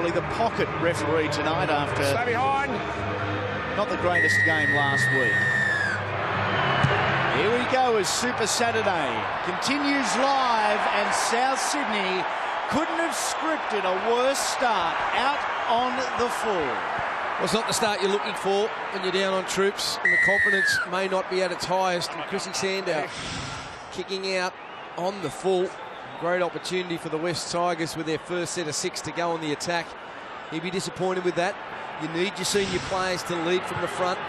primarily the pocket referee tonight after not the greatest game last week. Here we go as Super Saturday continues live, and South Sydney couldn't have scripted a worse start out on the full. Well, it's not the start you're looking for when you're down on troops, and the confidence may not be at its highest. And Chrissy Sandow kicking out on the full. Great opportunity for the West Tigers with their first set of 6 to go on the attack. He'd be disappointed with that. You need your senior players to lead from the front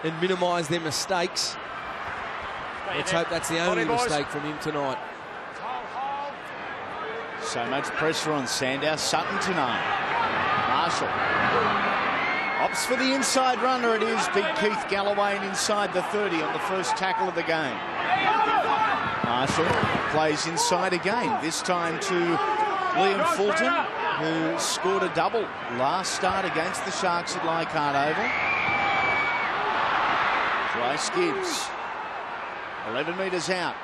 and minimise their mistakes. Let's hope that's the only mistake from him tonight. So much pressure on Sandow. Sutton tonight. Marshall opts for the inside runner. It is big Keith Galloway and inside the 30 on the first tackle of the game. Marshall plays inside again, this time to Liam Fulton, who scored a double last start against the Sharks at Leichhardt Oval. Bryce Gibbs, 11 metres out,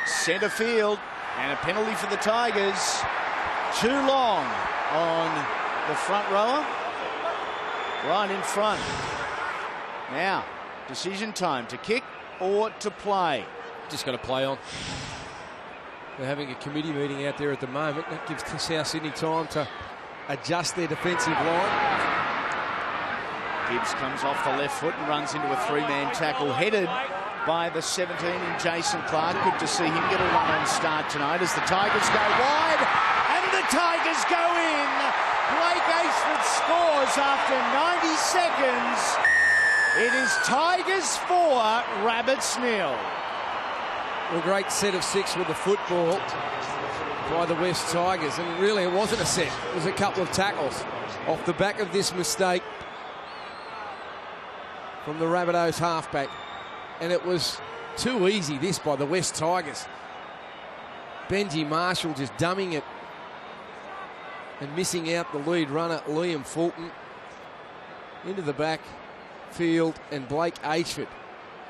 centre field, and a penalty for the Tigers. Too long on the front rower, right in front. Now, decision time, to kick or to play. Just got to play on. They're having a committee meeting out there at the moment. That gives South Sydney time to adjust their defensive line. Gibbs comes off the left foot and runs into a 3-man tackle, headed by the 17 in Jason Clark. Good to see him get a run-on start tonight as the Tigers go wide, and the Tigers go in. Blake Ashford scores after 90 seconds. It is Tigers 4, Rabbits 0. A great set of 6 with the football by the West Tigers, and really it wasn't a set, it was a couple of tackles off the back of this mistake from the Rabbitohs halfback, and it was too easy, this, by the West Tigers. Benji Marshall just dumbing it and missing out the lead runner Liam Fulton into the back field, and Blake Ashford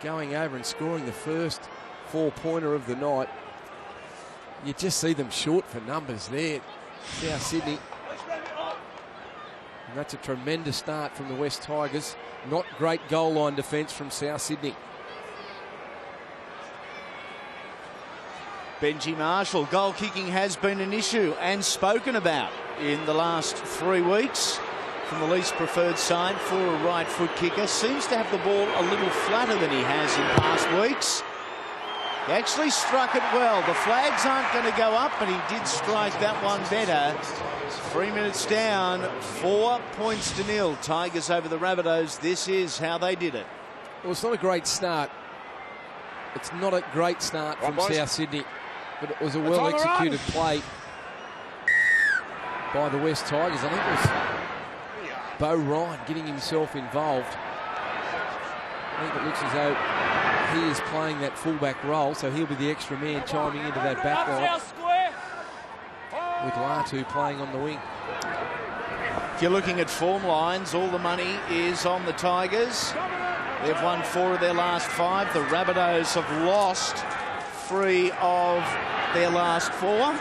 going over and scoring the first 4-pointer of the night. You just see them short for numbers there, South Sydney. And that's a tremendous start from the West Tigers. Not great goal line defence from South Sydney. Benji Marshall, goal kicking has been an issue and spoken about in the last 3 weeks. From the least preferred side for a right foot kicker. Seems to have the ball a little flatter than he has in past weeks. He actually struck it well. The flags aren't going to go up, but he did strike that one better. 3 minutes down, 4 points to 0. Tigers over the Rabbitohs. This is how they did it. Well, it's not a great start. It's not a great start from South Sydney, but it was a well-executed play by the West Tigers. I think it was Bo Ryan getting himself involved. I think it looks as though he is playing that fullback role, so he'll be the extra man chiming into that back line, with Latu playing on the wing. If you're looking at form lines, all the money is on the Tigers. They've won 4 of their last 5. The Rabbitohs have lost 3 of their last 4.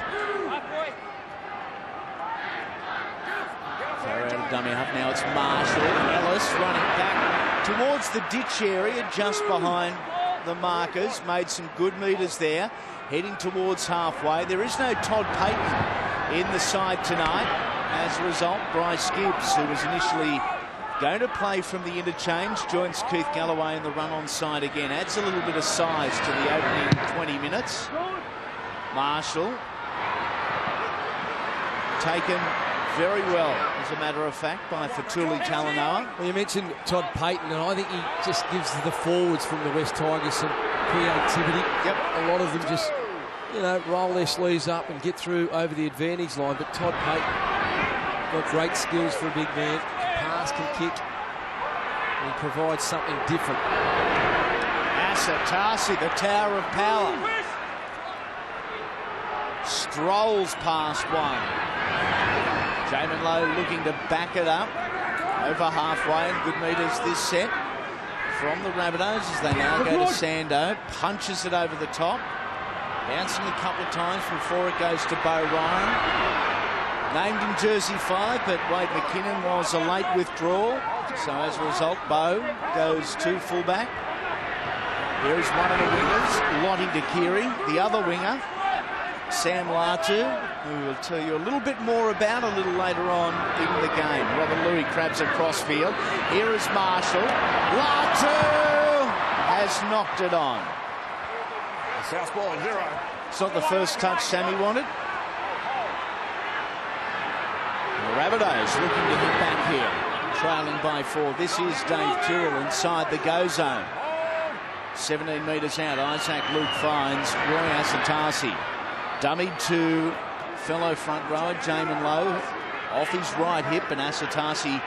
Dummy up now, it's Marshall. Ellis running back towards the ditch area just behind the markers. Made some good metres there, heading towards halfway. There is no Todd Payton in the side tonight. As a result, Bryce Gibbs, who was initially going to play from the interchange, joins Keith Galloway in the run-on side again. Adds a little bit of size to the opening 20 minutes. Marshall taken very well, as a matter of fact, by Fatuli Talanoa. Well, you mentioned Todd Payton, and I think he just gives the forwards from the West Tigers some creativity. Yep. A lot of them just, you know, roll their sleeves up and get through over the advantage line. But Todd Payton got great skills for a big man. Can pass, can kick, and he provides something different. Asatasi, the tower of power, strolls past one. Jamin Lowe looking to back it up over halfway, and good metres this set from the Rabbitohs as they now go to Sando. Punches it over the top, bouncing a couple of times before it goes to Bo Ryan. Named in jersey 5, but Wade McKinnon was a late withdrawal. So as a result, Bowe goes to fullback. Here is one of the wingers, Lottie Dakiri. The other winger, Sam Latu, who will tell you a little bit more about a little later on in the game. Robert Louis crabs across field. Here is Marshall. Latu has knocked it on. South ball 0. It's not the first touch Sammy wanted. The Rabbitohs looking to get back here, trailing by 4. This is Dave Tyrrell inside the go zone. 17 metres out, Isaac Luke finds Roy Asatasi. Dummied to fellow front rower, Jamin Lowe, off his right hip, and Asatasi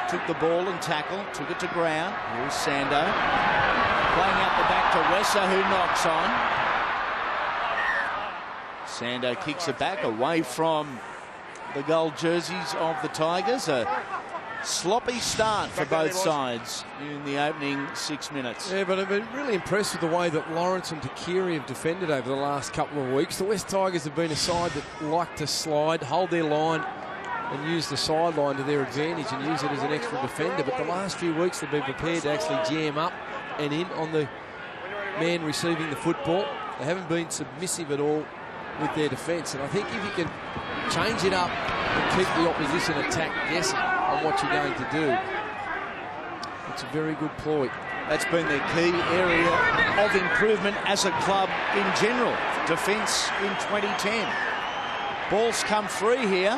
took the ball and tackled, took it to ground. Here's Sando. Playing out the back to Wesser, who knocks on. Sando kicks it back away from the gold jerseys of the Tigers. A sloppy start for both sides in the opening 6 minutes. Yeah, but I've been really impressed with the way that Lawrence and Takiri have defended over the last couple of weeks. The West Tigers have been a side that like to slide, hold their line and use the sideline to their advantage and use it as an extra defender. But the last few weeks they've been prepared to actually jam up and in on the man receiving the football. They haven't been submissive at all with their defence. And I think if you can change it up and keep the opposition attack guessing on what you're going to do, it's a very good ploy. That's been their key area of improvement as a club in general. Defence in 2010. Balls come free here.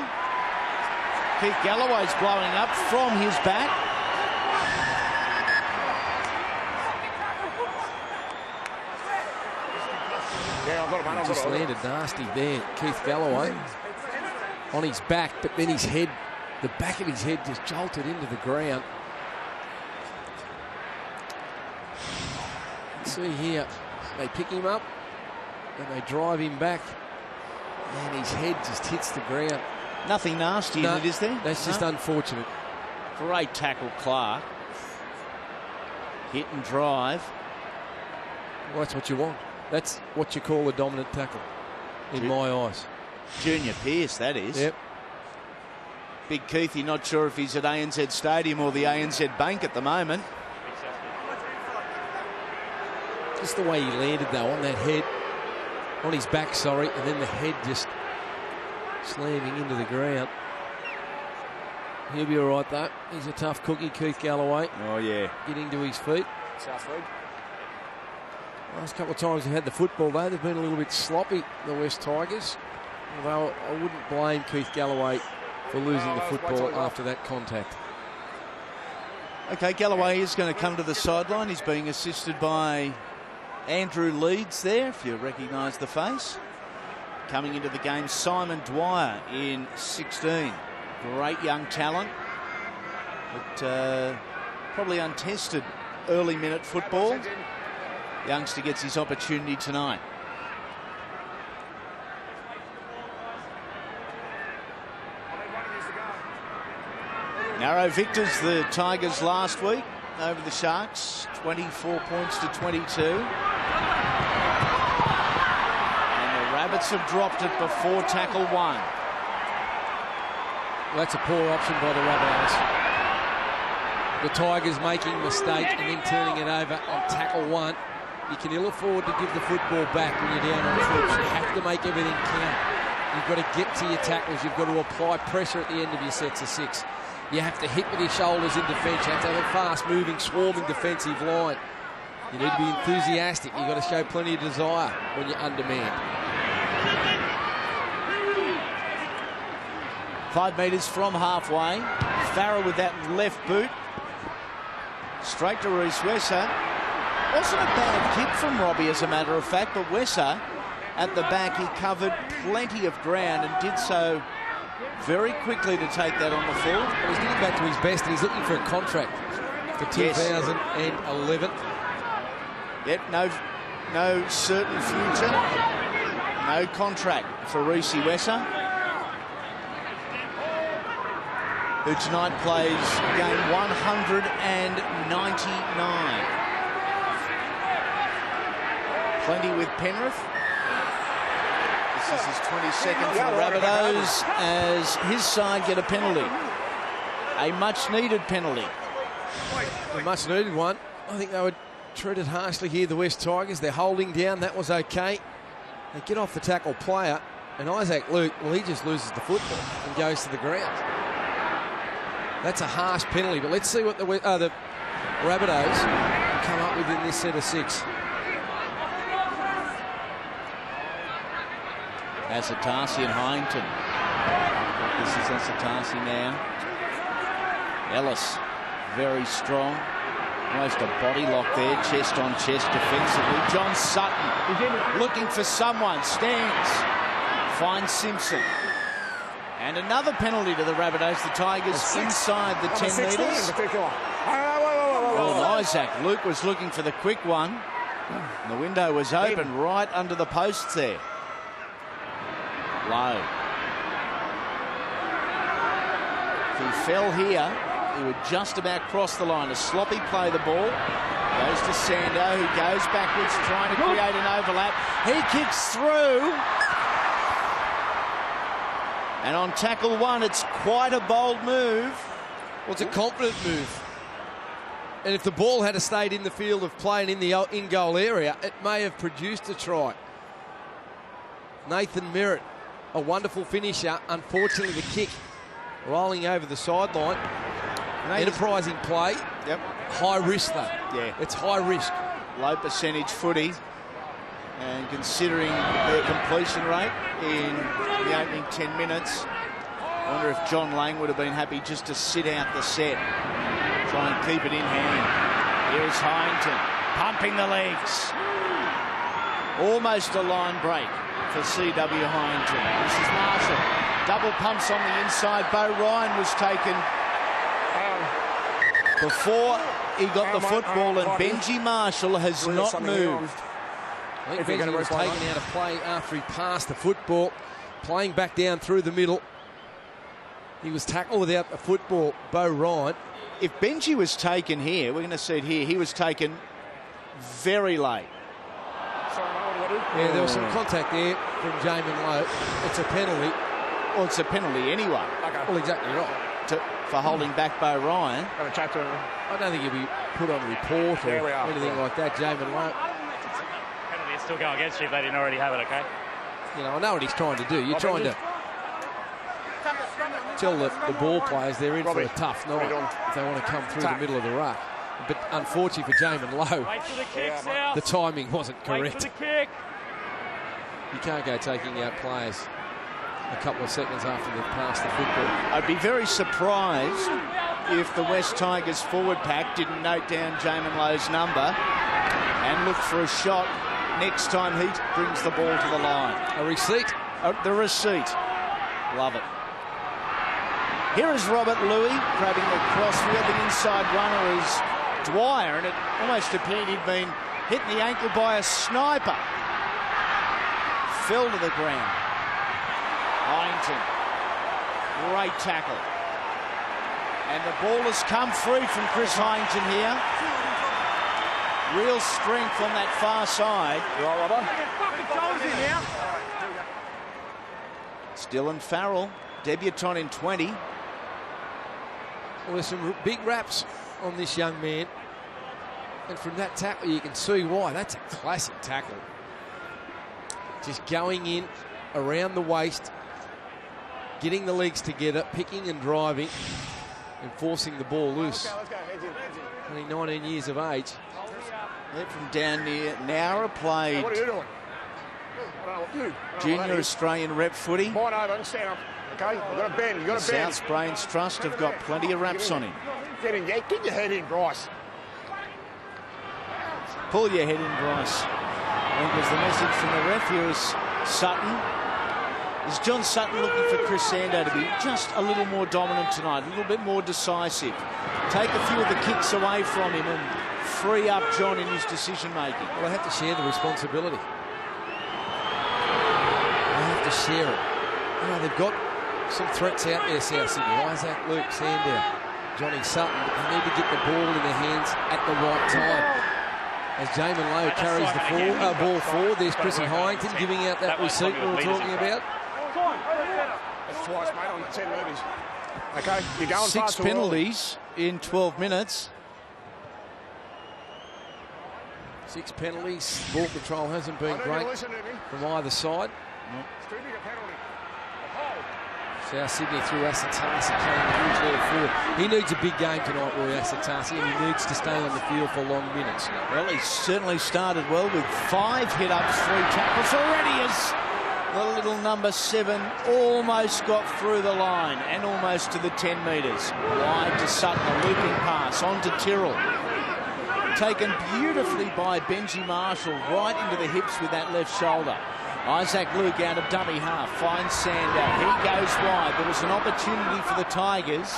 Keith Galloway's blowing up from his back. Just landed nasty there, Keith Galloway, on his back, but then his head, the back of his head just jolted into the ground. Let's see here, they pick him up and they drive him back and his head just hits the ground. Nothing nasty in it, is there? That's just unfortunate. Great tackle, Clark. Hit and drive. Well, that's what you want. That's what you call a dominant tackle, in my eyes. Junior Pearce, that is. Yep. Big Keithy, not sure if he's at ANZ Stadium or the ANZ Bank at the moment. Just the way he landed, though, on that head, on his back, sorry, and then the head just slamming into the ground. He'll be all right, though. He's a tough cookie, Keith Galloway. Oh, yeah. Getting to his feet. Southwood. Last couple of times they've had the football, though, they've been a little bit sloppy, the West Tigers. Although I wouldn't blame Keith Galloway for losing the football after that contact. OK, Galloway is going to come to the sideline. He's being assisted by Andrew Leeds there, if you recognise the face. Coming into the game, Simon Dwyer in 16. Great young talent, but probably untested early minute football. Youngster gets his opportunity tonight. Narrow victors, the Tigers last week over the Sharks, 24 points to 22. And the Rabbits have dropped it before tackle 1. Well, that's a poor option by the Rabbitohs. The Tigers making a mistake and then turning it over on tackle 1. You can ill afford to give the football back when you're down on troops. You have to make everything count. You've got to get to your tackles. You've got to apply pressure at the end of your sets of 6. You have to hit with your shoulders in defence. You have to have a fast-moving, swarming defensive line. You need to be enthusiastic. You've got to show plenty of desire when you're undermanned. 5 metres from halfway. Farrell with that left boot. Straight to Reece Wesser. Wasn't a bad kick from Robbie, as a matter of fact, but Wesser at the back, he covered plenty of ground and did so very quickly to take that on the full. Well, he's getting back to his best and he's looking for a contract for 2011. Yep, no certain future. No contract for Reece Wesser, who tonight plays game 199. Plenty with Penrith. This is his 22nd for the Rabbitohs as his side get a penalty. A much-needed penalty. A much-needed one. I think they were treated harshly here, the West Tigers. They're holding down. That was okay. They get off the tackle player, and Isaac Luke, well, he just loses the football and goes to the ground. That's a harsh penalty, but let's see what the Rabbitohs come up with in this set of 6. Asatasi and Hyington. This is Asatasi now. Ellis, very strong. Almost a body lock there, chest on chest defensively. John Sutton looking for someone, stands, finds Simpson. And another penalty to the Rabbitohs, the Tigers inside the 10 metres. Well, Isaac Luke was looking for the quick one. And the window was open right under the posts there. Low. If he fell here, he would just about cross the line. A sloppy play the ball. Goes to Sando, who goes backwards, trying to create an overlap. He kicks through. And on tackle 1, it's quite a bold move. Well, it's a confident move. And if the ball had stayed in the field of play and in the in-goal area, it may have produced a try. Nathan Merritt, a wonderful finisher. Unfortunately, the kick rolling over the sideline. Enterprising play. Yep. High risk, though. Yeah. It's high risk. Low percentage footy. And considering their completion rate in the opening 10 minutes, I wonder if John Lang would have been happy just to sit out the set. Try and keep it in hand. Here's Hyington, pumping the legs. Almost a line break for C.W. Hyington. This is Marshall. Double pumps on the inside. Bo Ryan was taken before he got the football, and Benji Marshall has not moved. I think Benji was taken out of play after he passed the football, playing back down through the middle. He was tackled without the football, Bo Ryan. If Benji was taken here, we're going to see it here, he was taken very late. Yeah, there was some contact there from Jamin Lowe. It's a penalty. Well, it's a penalty anyway. Okay. Well, exactly right. For holding back Bo Ryan. I don't think he'll be put on report or anything like that, Jamin Lowe. Penalty is still going against you if they didn't already have it, okay? You know, I know what he's trying to do. You're trying to tell the ball players they're in for a tough night if they want to come through the middle of the ruck. But unfortunately for Jamin Lowe, wait for the kick, South. The timing wasn't correct. Wait for the kick. You can't go taking out players a couple of seconds after they've passed the football. I'd be very surprised if the West Tigers forward pack didn't note down Jamin Lowe's number and look for a shot next time he brings the ball to the line. A receipt? The receipt. Love it. Here is Robert Louis grabbing the crossfield. The inside runner is Dwyer, and it almost appeared he'd been hit in the ankle by a sniper. Fell to the ground. Hyington. Great tackle. And the ball has come free from Chris Hyington here. Real strength on that far side. It's Dylan Farrell, debutant in 20. Well, there's some big raps on this young man. And from that tackle, you can see why. That's a classic tackle. Just going in around the waist, getting the legs together, picking and driving, and forcing the ball loose. Only 19 years of age. Yeah, from down near Nowra, played junior Australian rep footy. Okay, you've got to bend. You've got to bend. South Brains Trust have got plenty of raps on him. Get your head in, Bryce. Pull your head in, Bryce. I think was the message from the ref. Here is Sutton. Is John Sutton looking for Chris Sando to be just a little more dominant tonight, a little bit more decisive, take a few of the kicks away from him and free up John in his decision-making? Well, they have to share the responsibility. They have to share it. You know, they've got some threats out there, South Sydney. Isaac Luke, Sandow, Johnny Sutton. But they need to get the ball in their hands at the right time. As Jamin Lowe carries the ball forward, there's Chrissy Hyington giving out that receipt we were talking about. That's twice, mate, on the 10 metres. Okay, you're going fast. 6 penalties in 12 minutes. 6 penalties. Ball control hasn't been great from either side. Nope. South Sydney through Asatasi carrying the huge lead forward. He needs a big game tonight, Roy Asatasi, and he needs to stay on the field for long minutes. Well, he certainly started well with 5 hit-ups, 3 tackles already as the little number 7 almost got through the line and almost to the 10 metres. Wide to Sutton, a looping pass on to Tyrrell. Taken beautifully by Benji Marshall right into the hips with that left shoulder. Isaac Luke out of dummy half, finds Sander. He goes wide. There was an opportunity for the Tigers.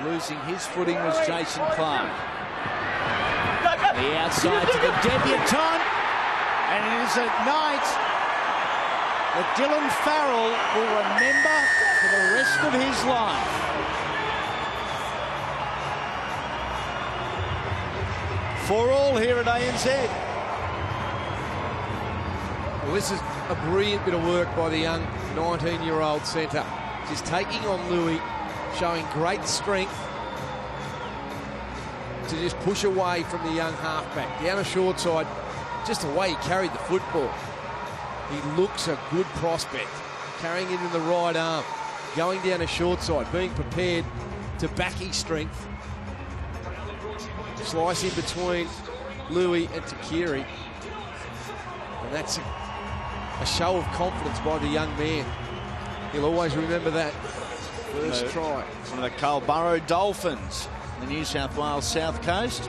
Losing his footing was Jason Clark. The outside to the debutant. And it is a night that Dylan Farrell will remember for the rest of his life. For all here at ANZ. Well, this is a brilliant bit of work by the young 19-year-old centre. Just taking on Louis, showing great strength to just push away from the young halfback. Down a short side, just the way he carried the football. He looks a good prospect. Carrying it in the right arm, going down a short side, being prepared to back his strength. Slice in between Louis and Takiri. And that's a show of confidence by the young man. He'll always remember that first try. One of the Culburrow Dolphins, the New South Wales South Coast.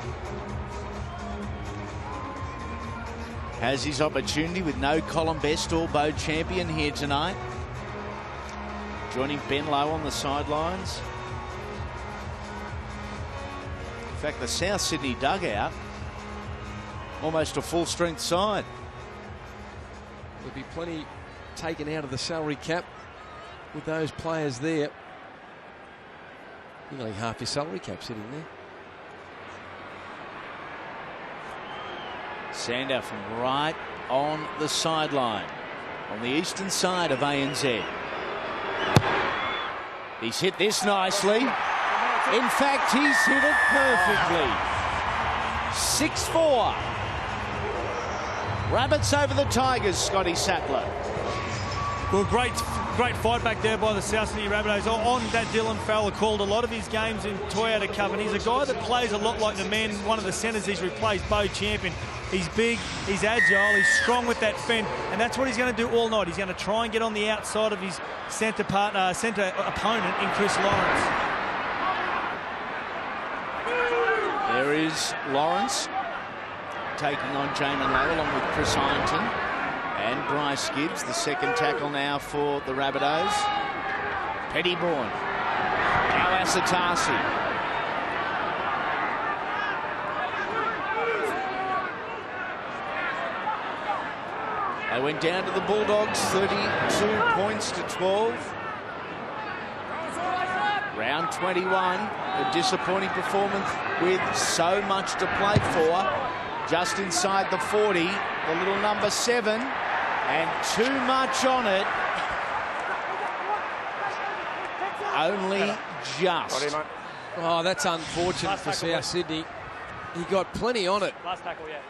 Has his opportunity with no Colin Best or Bo Champion here tonight. Joining Ben Lowe on the sidelines. In fact, the South Sydney dugout, almost a full-strength side. There'll be plenty taken out of the salary cap with those players there. Nearly half your salary cap sitting there. Sander from right on the sideline, on the eastern side of ANZ. He's hit this nicely. In fact, he's hit it perfectly. 6-4. Rabbits over the Tigers, Scotty Sattler. Well, great fight back there by the South Sydney Rabbitohs. On that, Dylan Farrell called a lot of his games in Toyota Cup, and he's a guy that plays a lot like the man, one of the centres he's replaced, Bo Champion. He's big, he's agile, he's strong with that fend, and that's what he's going to do all night. He's going to try and get on the outside of his centre opponent in Chris Lawrence. There is Lawrence taking on Jamin Lowe along with Chris Hyington and Bryce Gibbs. The second tackle now for the Rabbitohs. Pettybourne. Now Asatasi. They went down to the Bulldogs, 32 points to 12. Round 21, a disappointing performance with so much to play for. Just inside the 40, the little number 7, and too much on it. Only just. Oh, that's unfortunate for South Sydney. He got plenty on it. Last tackle, yeah.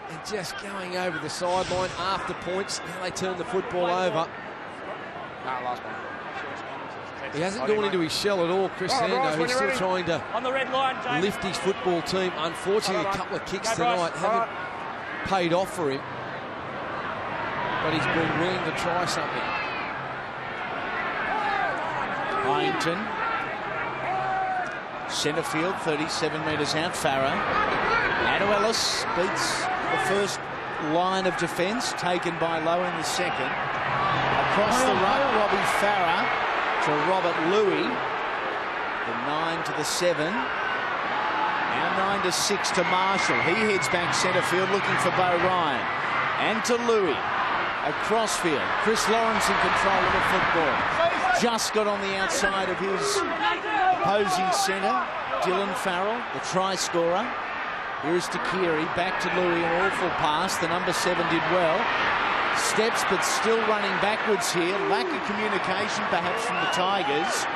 And just going over the sideline after points. Now they turn the football over. Last one. He hasn't gone into his shell at all, Chris Sando. He's still trying to on the red line, James. Lift his football team. Unfortunately, a couple of kicks tonight haven't paid off for him. But he's been willing to try something. Hyington. Centre field, 37 metres out. Farah. Nano Ellis beats the first line of defence, taken by Lowe in the second. Across the row, Robbie Farah to Robert Louis. The 9 to the 7. Now 9 to 6 to Marshall. He heads back centre field looking for Bo Ryan. And to Louis. Across field. Chris Lawrence in control of the football. Just got on the outside of his opposing centre, Dylan Farrell, the try scorer. Here's to Keary, back to Louis, an awful pass. The number 7 did well. Steps, but still running backwards here. Lack of communication, perhaps, from the Tigers.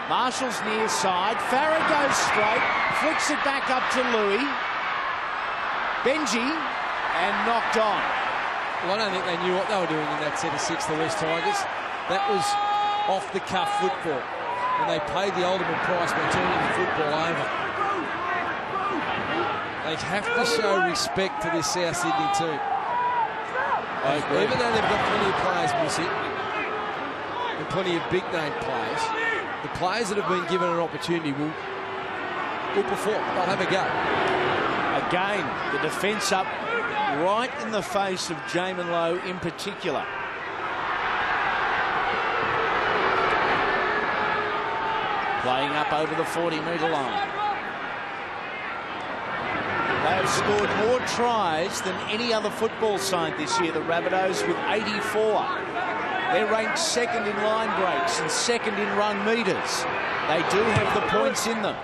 Marshall's near side. Farah goes straight, flicks it back up to Louis. Benji, and knocked on. Well, I don't think they knew what they were doing in that set of 6, the West Tigers. That was off-the-cuff football, and they paid the ultimate price by turning the football over. They have to show respect to this South Sydney team. Even though they've got plenty of players missing and plenty of big-name players, the players that have been given an opportunity will perform. They'll have a go. Again, the defence up right in the face of Jamin Lowe in particular. Playing up over the 40-metre line. They have scored more tries than any other football side this year, the Rabbitohs, with 84. They're ranked 2nd in line breaks and 2nd in run metres. They do have the points in them.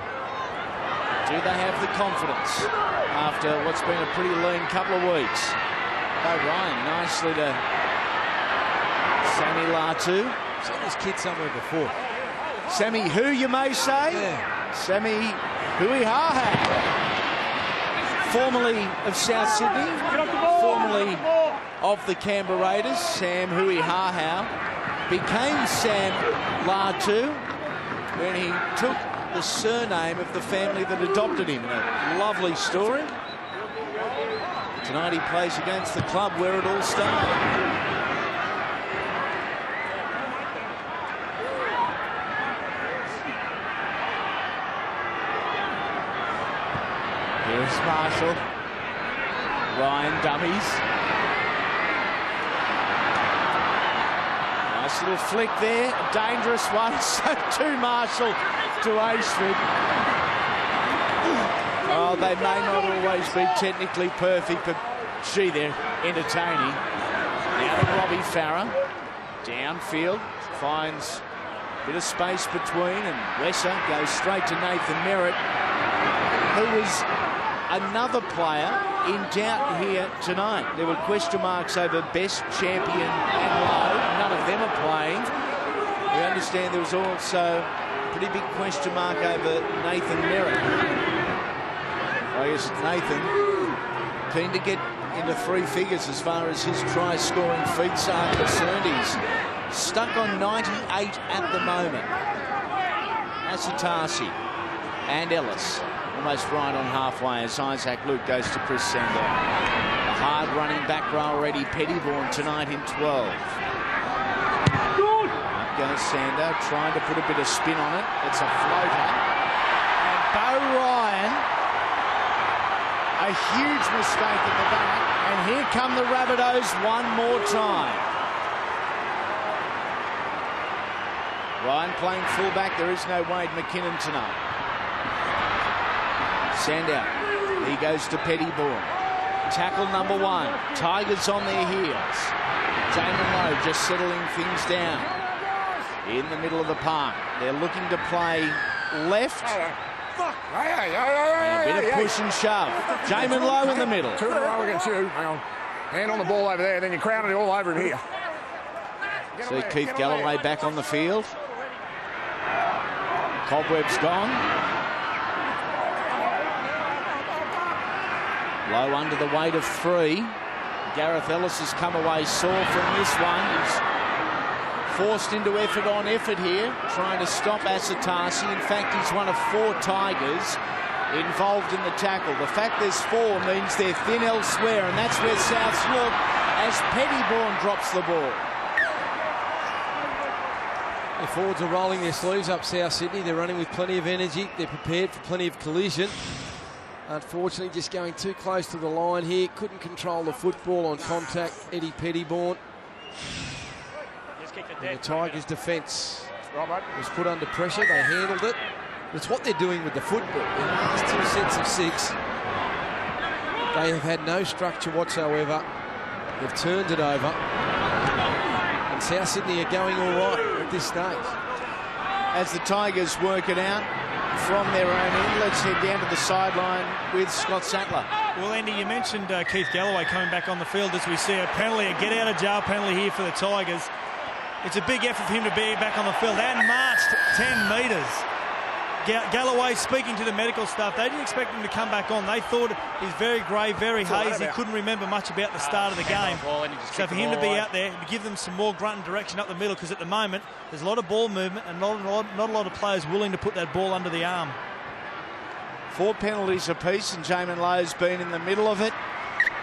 Do they have the confidence after what's been a pretty lean couple of weeks? Ryan nicely to Sammy Latu. Seen this kid somewhere before. Sammy who, you may say? Yeah. Sammy Hui-Haha. Formerly of South Sydney, formerly of the Canberra Raiders, Sam Hui-Haha became Sam Latu when he took the surname of the family that adopted him. A lovely story. Tonight he plays against the club where it all started. Here's Marshall. Ryan dummies. Nice little flick there. A dangerous one. So to Marshall, to Ashford. Oh, they may not always be technically perfect, but gee, they're entertaining. Now to Robbie Farah. Downfield. Finds a bit of space between, and Wesser goes straight to Nathan Merritt, who was another player in doubt here tonight. There were question marks over best, champion and low. None of them are playing. We understand there was also a pretty big question mark over Nathan Merritt. I guess Nathan keen to get into 3 figures as far as his try-scoring feats are concerned. He's stuck on 98 at the moment. Asitasi and Ellis. Almost right on halfway as Isaac Luke goes to Chris Sandow. The hard running back row already Pettybourne tonight in 12. Up goes Sandow, trying to put a bit of spin on it. It's a floater. And Bo Ryan, a huge mistake at the back. And here come the Rabbitohs one more time. Ryan playing fullback. There is no Wade McKinnon tonight. Sandow, he goes to Pettybourne. Tackle number 1. Tigers on their heels. Jamin Lowe just settling things down in the middle of the park. They're looking to play left. And a bit of push and shove. Jamin Lowe in the middle. 2 in a row against you. Hang on. Hand on the ball over there, then you crown it all over him here. See Keith Galloway back on the field. Cobweb's gone. Low under the weight of 3. Gareth Ellis has come away sore from this one. He's forced into effort on effort here, trying to stop Asitasi. In fact, he's one of 4 Tigers involved in the tackle. The fact there's 4 means they're thin elsewhere, and that's where Souths look as Pettybourne drops the ball. The forwards are rolling their sleeves up, South Sydney. They're running with plenty of energy. They're prepared for plenty of collision. Unfortunately, just going too close to the line here. Couldn't control the football on contact, Eddie Pettybourne. And the Tigers' defence was put under pressure. They handled it. It's what they're doing with the football. In the last 2 sets of 6, they have had no structure whatsoever. They've turned it over. And South Sydney are going all right at this stage. As the Tigers work it out, from their own end. Let's head down to the sideline with Scott Sattler. Well, Andy, you mentioned Keith Galloway coming back on the field as we see a penalty, a get-out-of-jail penalty here for the Tigers. It's a big effort for him to be back on the field and marched 10 metres. Galloway speaking to the medical staff, they didn't expect him to come back on. They thought he's very grey, very hazy, couldn't remember much about the start of the game. So for him to be out there, to give them some more grunt and direction up the middle, because at the moment there's a lot of ball movement and not a lot of players willing to put that ball under the arm. 4 penalties apiece, and Jamin Lowe's been in the middle of it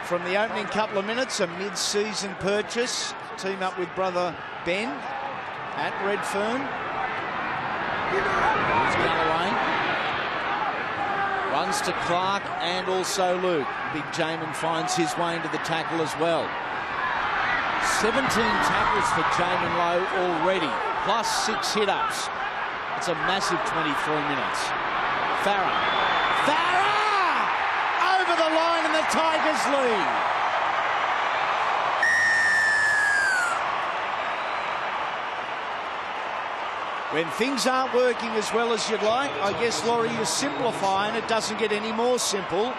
from the opening couple of minutes. A mid-season purchase, team up with brother Ben at Redfern. Here's Galloway. Runs to Clark and also Luke. Big Jamin finds his way into the tackle as well. 17 tackles for Jamin Lowe already, plus 6 hit-ups. It's a massive 23 minutes. Farah over the line, and the Tigers lead. When things aren't working as well as you'd like, I guess, Laurie, you simplify, and it doesn't get any more simple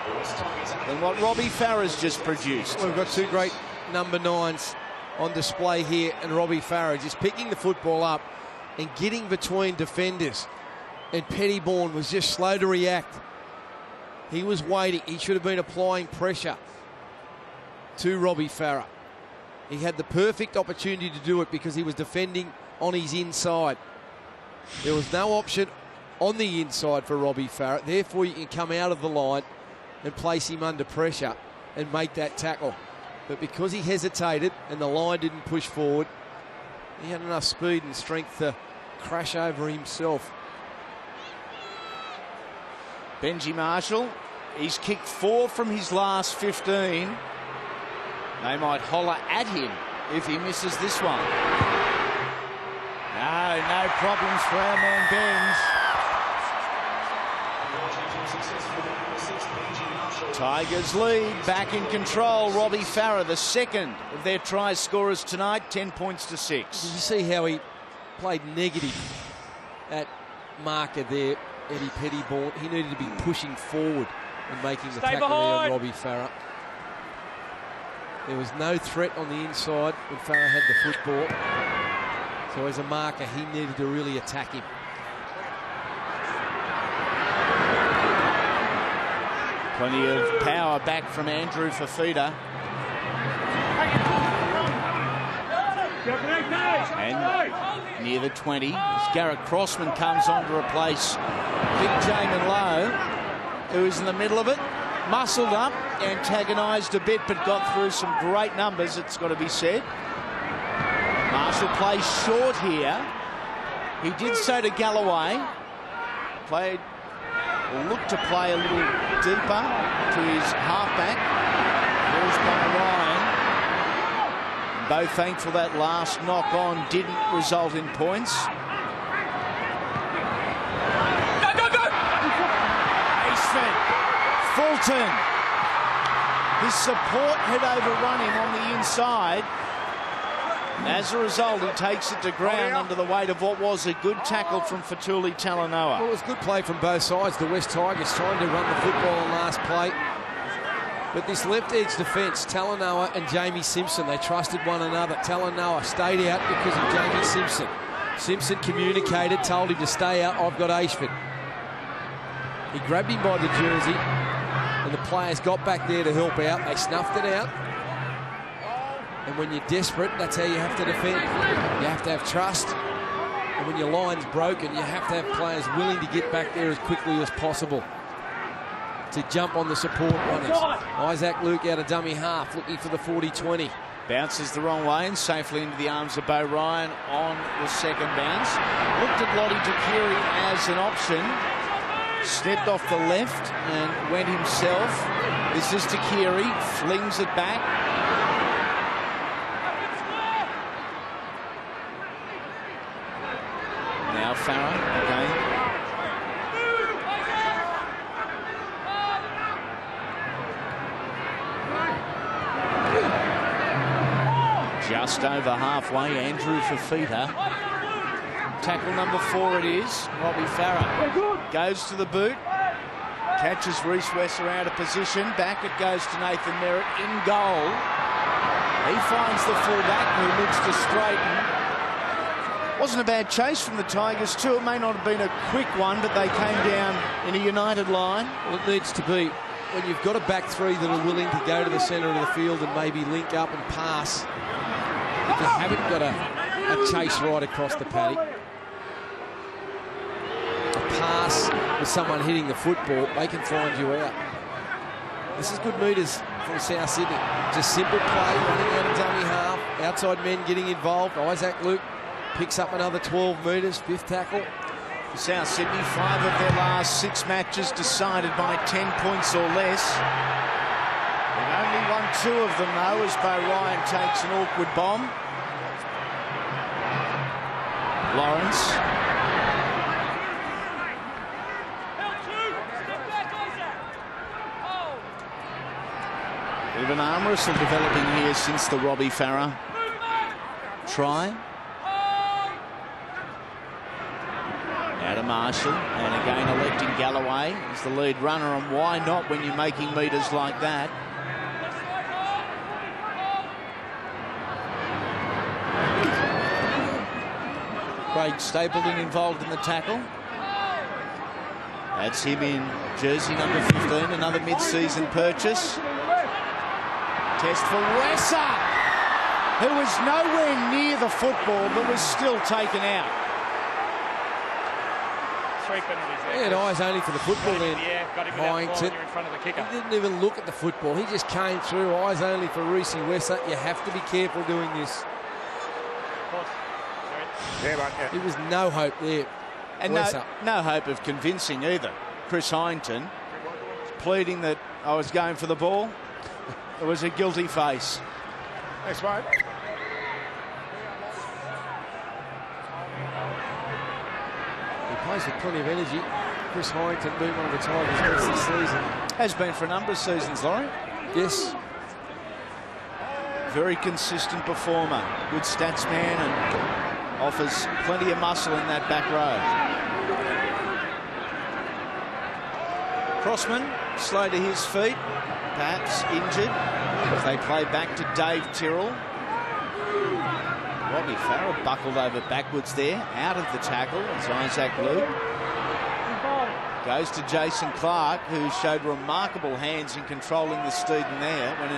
than what Robbie Farah's just produced. We've got 2 great number 9s on display here, and Robbie Farah just picking the football up and getting between defenders. And Pettybourne was just slow to react. He was waiting. He should have been applying pressure to Robbie Farah. He had the perfect opportunity to do it because he was defending on his inside. There was no option on the inside for Robbie Farah. Therefore, you can come out of the line and place him under pressure and make that tackle. But because he hesitated and the line didn't push forward, he had enough speed and strength to crash over himself. Benji Marshall, he's kicked 4 from his last 15. They might holler at him if he misses this one. No problems for our man Benz. Tigers lead, back in control. Robbie Farah, the second of their try scorers tonight, 10 points to 6. Did you see how he played negative at marker there, Eddie Pettybourne? He needed to be pushing forward and making the tackle there on Robbie Farah. There was no threat on the inside when Farah had the football. So as a marker, he needed to really attack him. Plenty of power back from Andrew Fafita. And near the 20, as Garrett Crossman comes on to replace big Jamin Lowe, who is in the middle of it. Muscled up, antagonised a bit, but got through some great numbers, it's got to be said. Marshall plays short here. He did so to Galloway. Looked to play a little deeper to his halfback. Ball's by Ryan. Both thankful that last knock on didn't result in points. Go! Ashford. Fulton. His support had overrun him on the inside. As a result, he takes it to ground under the weight of what was a good tackle from Fatuli Talanoa. Well, it was good play from both sides. The West Tigers trying to run the football on last play. But this left edge defence, Talanoa and Jamie Simpson, they trusted one another. Talanoa stayed out because of Jamie Simpson. Simpson communicated, told him to stay out. I've got Ashford. He grabbed him by the jersey, and the players got back there to help out. They snuffed it out. And when you're desperate, that's how you have to defend. You have to have trust. And when your line's broken, you have to have players willing to get back there as quickly as possible to jump on the support runners. Isaac Luke out of dummy half, looking for the 40-20. Bounces the wrong way and safely into the arms of Bo Ryan on the second bounce. Looked at Lottie Takiri as an option. Stepped off the left and went himself. This is Takiri, flings it back. Now Farah again. Just over halfway, Andrew Fafita Tackle number 4 it is. Robbie Farah goes to the boot. Catches Reece Wesser out of position. Back it goes to Nathan Merritt in goal. He finds the fullback who looks to straighten. Wasn't a bad chase from the Tigers too. It may not have been a quick one, but they came down in a united line. Well, it needs to be. When you've got a back three that are willing to go to the centre of the field and maybe link up and pass, if you haven't got a chase right across the paddock, a pass with someone hitting the football, they can find you out. This is good metres from South Sydney. Just simple play, running out of dummy half, outside men getting involved. Isaac Luke picks up another 12 metres, 5th tackle. For South Sydney, 5 of their last 6 matches decided by 10 points or less. They've only won 2 of them though, as Bo Ryan takes an awkward bomb. Lawrence. Bit of an arm wrestle developing here since the Robbie Farah try. Now to Marshall, and again electing Galloway as the lead runner, and why not when you're making metres like that? Craig Stapleton involved in the tackle. That's him in jersey number 15, another mid-season purchase. Test for Wesser, who was nowhere near the football but was still taken out. 3 penalties there. He had eyes only for the football then. Yeah, got him without Hyington. in front of the kicker. He didn't even look at the football. He just came through, eyes only for Reece Wesser. You have to be careful doing this. Of course. Yeah, mate, yeah. There was no hope there. And no hope of convincing either. Chris Hyington pleading that I was going for the ball. It was a guilty face. Thanks, mate. He plays with plenty of energy. Chris Hyington being one of the Tigers' best this season. Has been for a number of seasons, Laurie. Yes. Very consistent performer. Good stats man and offers plenty of muscle in that back row. Crossman slow to his feet, perhaps injured, as they play back to Dave Tyrrell. Robbie Farah buckled over backwards there, out of the tackle as Isaac Luke goes to Jason Clark, who showed remarkable hands in controlling the Steeden there when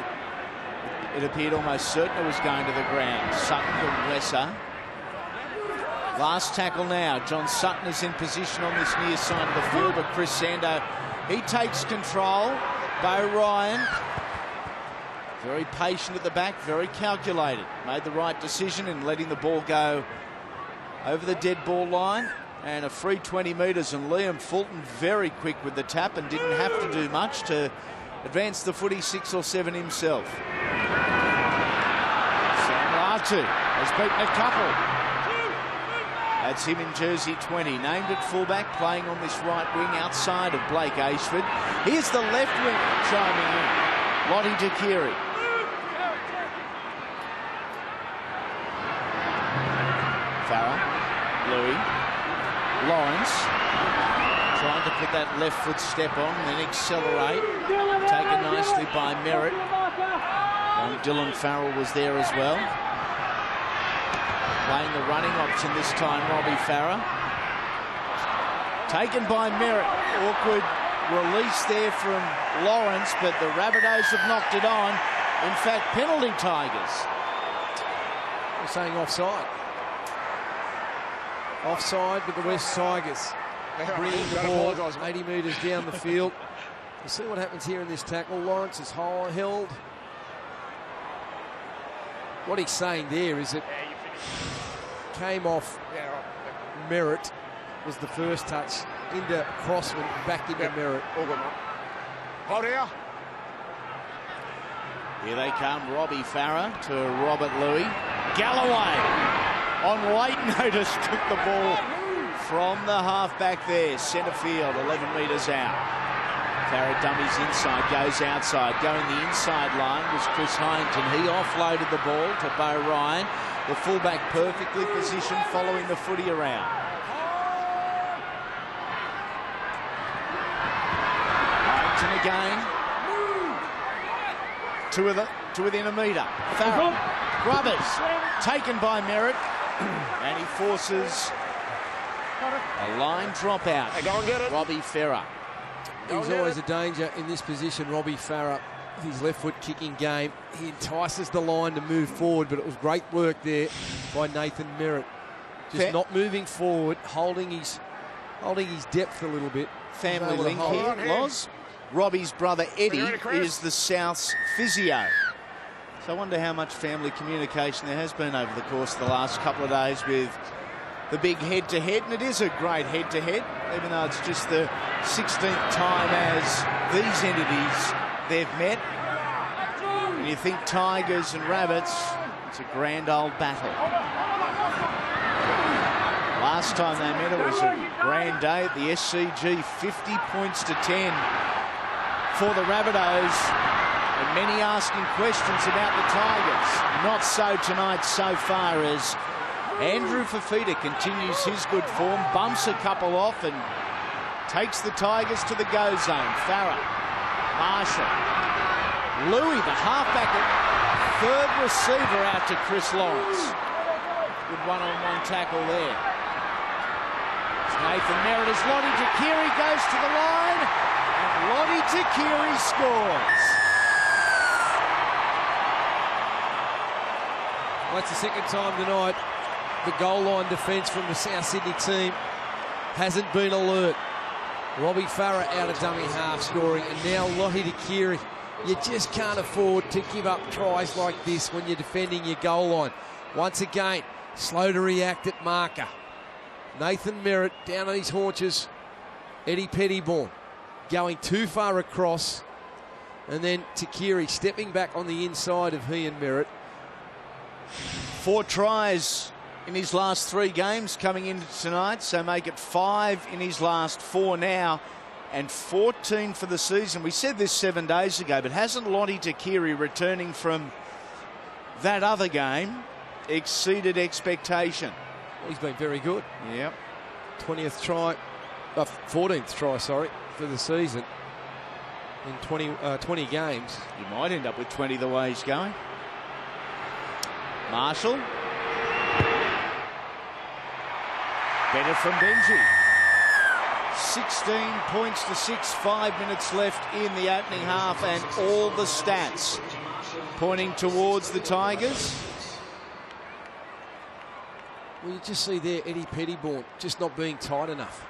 it appeared almost certain it was going to the ground. Sutton to Wesser. Last tackle now. John Sutton is in position on this near side of the field, but Chris Sando, he takes control. Bo Ryan, very patient at the back, very calculated. Made the right decision in letting the ball go over the dead ball line. And a free 20 metres, and Liam Fulton very quick with the tap and didn't have to do much to advance the footy 6 or 7 himself. Sam Latu has beaten a couple. That's him in jersey 20, named at fullback, playing on this right wing outside of Blake Ashford. Here's the left wing chiming in, Lottie Takiri. Farah, Louis, Lawrence trying to put that left foot step on, then accelerate. Taken nicely by Merritt. And Dylan Farrell was there as well. Playing the running option this time, Robbie Farah. Taken by Merritt. Awkward release there from Lawrence, but the Rabbitohs have knocked it on. In fact, penalty Tigers. We're saying offside. Offside with the West Tigers. Bringing the ball 80 metres down the field. We'll see what happens here in this tackle. Lawrence is held. What he's saying there is it came off Merritt, was the first touch, into Crossman, back into Merritt. All good, mate. Hold here. Here they come, Robbie Farah to Robert Louis. Galloway on late notice took the ball from the halfback there, centre field, 11 metres out. Farah dummies inside, goes outside. Going the inside line was Chris Hyington. He offloaded the ball to Bo Ryan. The fullback perfectly positioned, following the footy around. Harrington again. To within a metre. Farrell. Grubbers. Taken by Merritt. And he forces a line dropout. Hey, go and get it. Robbie Farah. He's always a danger in this position, Robbie Farah. His left foot kicking game. He entices the line to move forward, but it was great work there by Nathan Merritt. Just not moving forward, holding his depth a little bit. Family link here, Loz. Robbie's brother Eddie is the South's physio. So I wonder how much family communication there has been over the course of the last couple of days with the big head-to-head, and it is a great head-to-head, even though it's just the 16th time as these entities they've met. And you think Tigers and Rabbits, it's a grand old battle. Last time they met, it was a grand day at the SCG, 50 points to 10 for the Rabbitohs, and many asking questions about the Tigers. Not so tonight so far, as Andrew Fafita continues his good form, bumps a couple off and takes the Tigers to the go zone. Farah, Marshall, Louis, the halfback at third receiver, out to Chris Lawrence. Good one-on-one tackle there. It's Nathan Merritt as Lottie Takiri goes to the line, and Lottie Takiri scores. Well, that's the second time tonight the goal line defence from the South Sydney team hasn't been alert. Robbie Farah out of dummy half scoring, and now Lottie Takiri. You just can't afford to give up tries like this when you're defending your goal line. Once again, slow to react at marker. Nathan Merritt down on his haunches. Eddie Pettybourne going too far across, and then Takiri stepping back on the inside of he and Merritt. 4 tries in his last 3 games coming into tonight, so make it 5 in his last 4 now, and 14 for the season. We said this 7 days ago, but hasn't Lottie Takiri, returning from that other game, exceeded expectation? Well, he's been very good. Yep. 14th try, sorry, for the season in 20 games. You might end up with 20 the way he's going. Marshall. Better from Benji. 16 points to 6, 5 minutes left in the opening half, and all the stats pointing towards the Tigers. Well, you just see there Eddie Pettybourne just not being tight enough.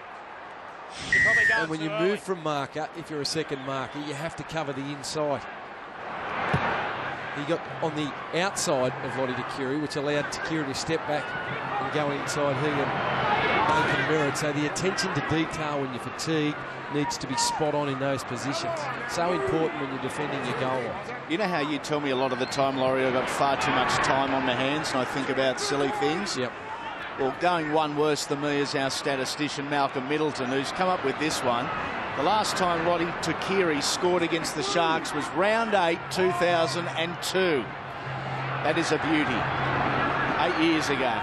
And when you move from marker, if you're a second marker, you have to cover the inside. He got on the outside of Lottie Takiri, which allowed Takiri to step back and go inside he and Nathan Merritt. So the attention to detail when you fatigue needs to be spot on in those positions. So important when you're defending your goal line. You know how you tell me a lot of the time, Laurie, I've got far too much time on my hands and I think about silly things? Yep. Well, going one worse than me is our statistician, Malcolm Middleton, who's come up with this one. The last time Lottie Takiri scored against the Sharks was round 8, 2002. That is a beauty. 8 years ago.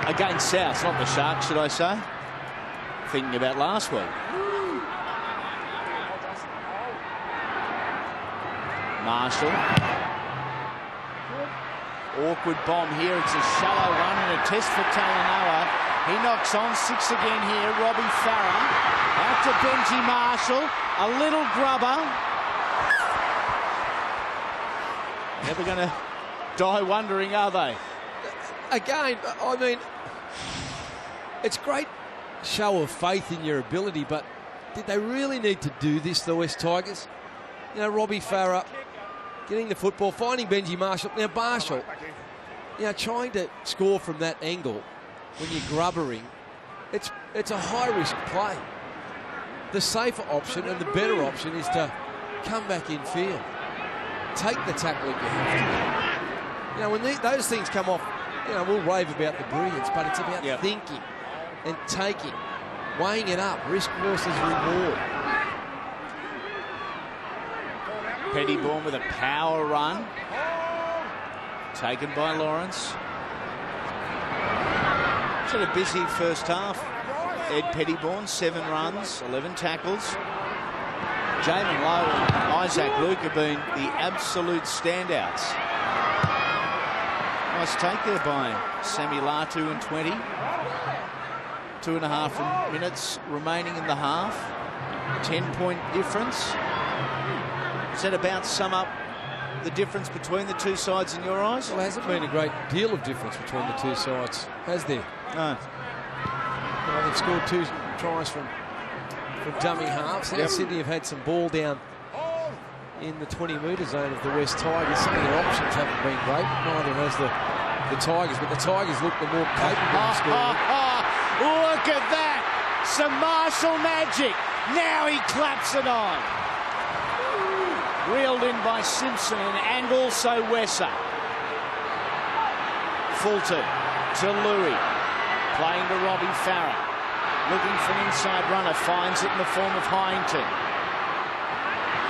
Against South, not the Sharks, should I say? Thinking about last week. Marshall. Awkward bomb here. It's a shallow one and a test for Talanoa. He knocks on 6 again here. Robbie Farah. Out to Benji Marshall. A little grubber. Never going to die wondering, are they? Again, I mean, it's great show of faith in your ability, but did they really need to do this, the West Tigers? You know, Robbie Farah getting the football, finding Benji Marshall. Now, Marshall, you know, trying to score from that angle when you're grubbering, it's a high-risk play. The safer option and the better option is to come back in field. Take the tackle if you have to. You know, when those things come off, you know, we'll rave about the brilliance, but it's about thinking and taking, weighing it up, risk versus reward. Pettybourne with a power run. Taken by Lawrence. It's had a busy first half. Ed Pettybourne, 7 runs, 11 tackles. Jamin Lowe and Isaac Luke have been the absolute standouts. Nice take there by Sammy Latu in 20. 2.5 minutes remaining in the half. 10-point difference. Does that about sum up the difference between the two sides in your eyes? Well, there hasn't been a great deal of difference between the two sides, has there? No. Well, they've scored 2 tries from dummy halves. Now Sydney have had some ball down in the 20-metre zone of the West Tigers. Some of their options haven't been great. Neither has the Tigers, but the Tigers look the more capable of scoring. Look at that! Some Marshall magic. Now he claps it on. Reeled in by Simpson and also Wesser. Fulton to Louis. Playing to Robbie Farah. Looking for an inside runner. Finds it in the form of Hyington.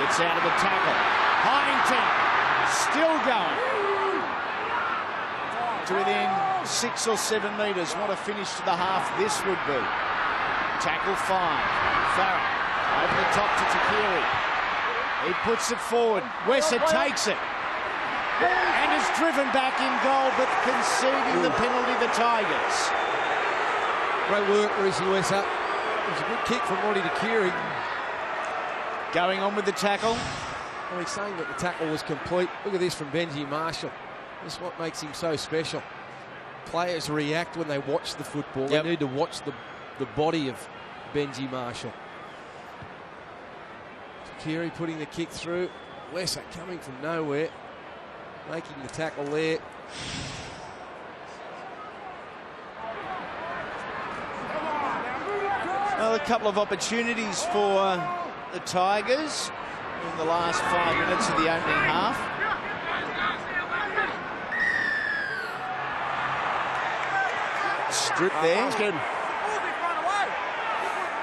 Gets out of the tackle. Hyington still going. To within 6 or 7 metres. What a finish to the half this would be. Tackle 5. Farah over the top to Takiri. He puts it forward. Wesser takes it. And is driven back in goal, but conceding the penalty, the Tigers. Great work, Reece Wesser. It was a good kick from Roddy Takiri. Going on with the tackle. Well, he's saying that the tackle was complete. Look at this from Benji Marshall. This is what makes him so special. Players react when they watch the football. They need to watch the body of Benji Marshall. Takiri putting the kick through. Wesser coming from nowhere. Making the tackle there. Well, a couple of opportunities for the Tigers in the last 5 minutes of the opening half. Strip there.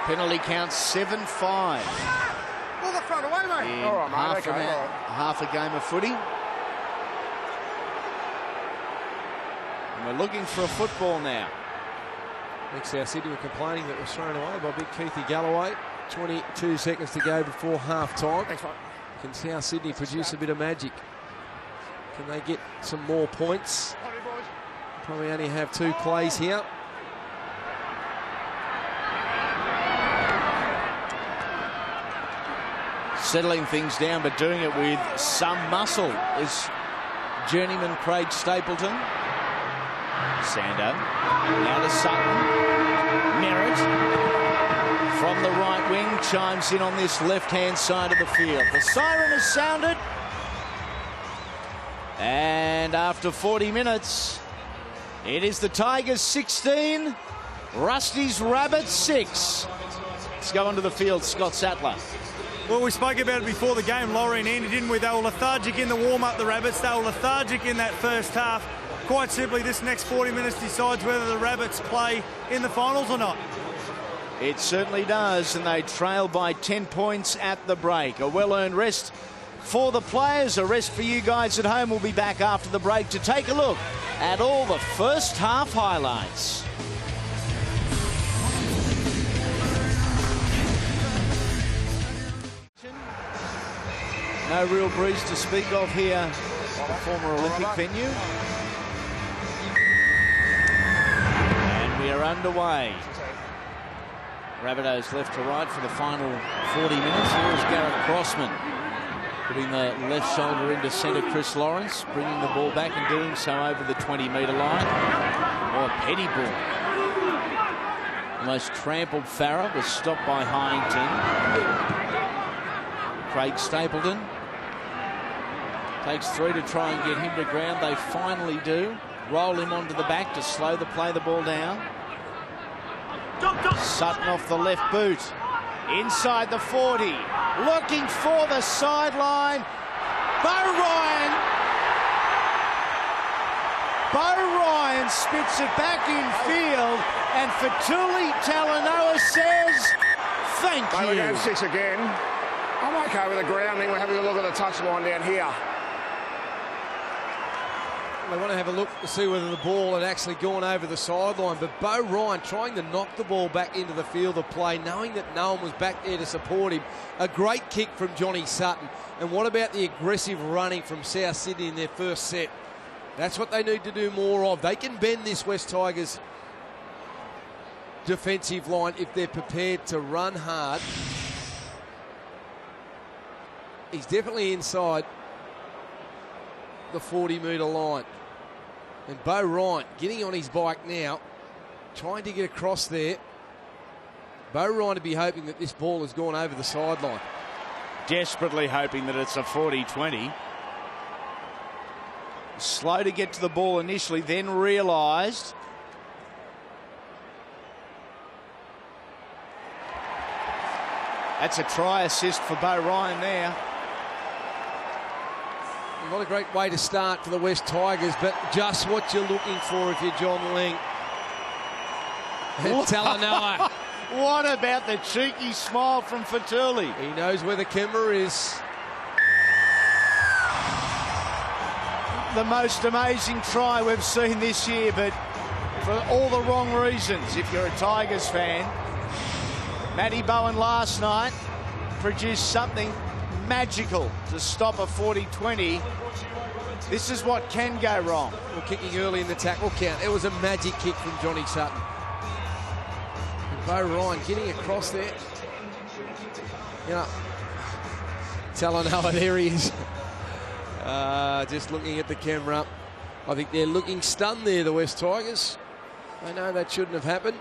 Penalty count 7-5. In half a game of footy. And we're looking for a football now. Next, our Sydney were complaining that it was thrown away by big Keithy Galloway. 22 seconds to go before half-time. Can South Sydney produce a bit of magic? Can they get some more points? Probably only have 2 plays here. Settling things down, but doing it with some muscle is journeyman Craig Stapleton. Sando. Now to Sutton. Merritt from the right wing chimes in on this left-hand side of the field. The siren has sounded. And after 40 minutes, it is the Tigers 16, Rusty's Rabbits 6. Let's go onto the field, Scott Sattler. Well, we spoke about it before the game, Laurie and Andy, didn't we? They were lethargic in the warm-up, the Rabbits. They were lethargic in that first half. Quite simply, this next 40 minutes decides whether the Rabbits play in the finals or not. It certainly does, and they trail by 10 points at the break. A well-earned rest for the players, a rest for you guys at home. We'll be back after the break to take a look at all the first half highlights. No real breeze to speak of here at the former Olympic venue. And we are underway. Rabbitohs left to right for the final 40 minutes. Here is Garrett Crossman putting the left shoulder into centre. Chris Lawrence bringing the ball back and doing so over the 20-metre line. Oh, Pettybourne almost trampled Farah, was stopped by Hyington. Craig Stapleton takes 3 to try and get him to ground. They finally do. Roll him onto the back to slow the ball down. Sutton off the left boot. Inside the 40. Looking for the sideline. Bo Ryan spits it back in field. And Fatuli Talanoa says, thank you. Down 6 again. I'm okay with the grounding. We're having a look at the touchline down here. They want to have a look to see whether the ball had actually gone over the sideline. But Bo Ryan trying to knock the ball back into the field of play, knowing that no one was back there to support him. A great kick from Johnny Sutton. And what about the aggressive running from South Sydney in their first set? That's what they need to do more of. They can bend this West Tigers defensive line if they're prepared to run hard. He's definitely inside the 40-metre line. And Bo Ryan getting on his bike now, trying to get across there. Bo Ryan to be hoping that this ball has gone over the sideline. Desperately hoping that it's a 40-20. Slow to get to the ball initially, then realised. That's a try assist for Bo Ryan there. Not a great way to start for the West Tigers, but just what you're looking for if you're John Ling. Talanoa. What about the cheeky smile from Fatuli? He knows where the camera is. The most amazing try we've seen this year, but for all the wrong reasons. If you're a Tigers fan, Matty Bowen last night produced something magical to stop a 40-20. This is what can go wrong. Well, kicking early in the tackle count. It was a magic kick from Johnny Sutton. And Bo Ryan getting across there. Yeah. Talanoa, there he is. Just looking at the camera. I think they're looking stunned there, the West Tigers. They know that shouldn't have happened.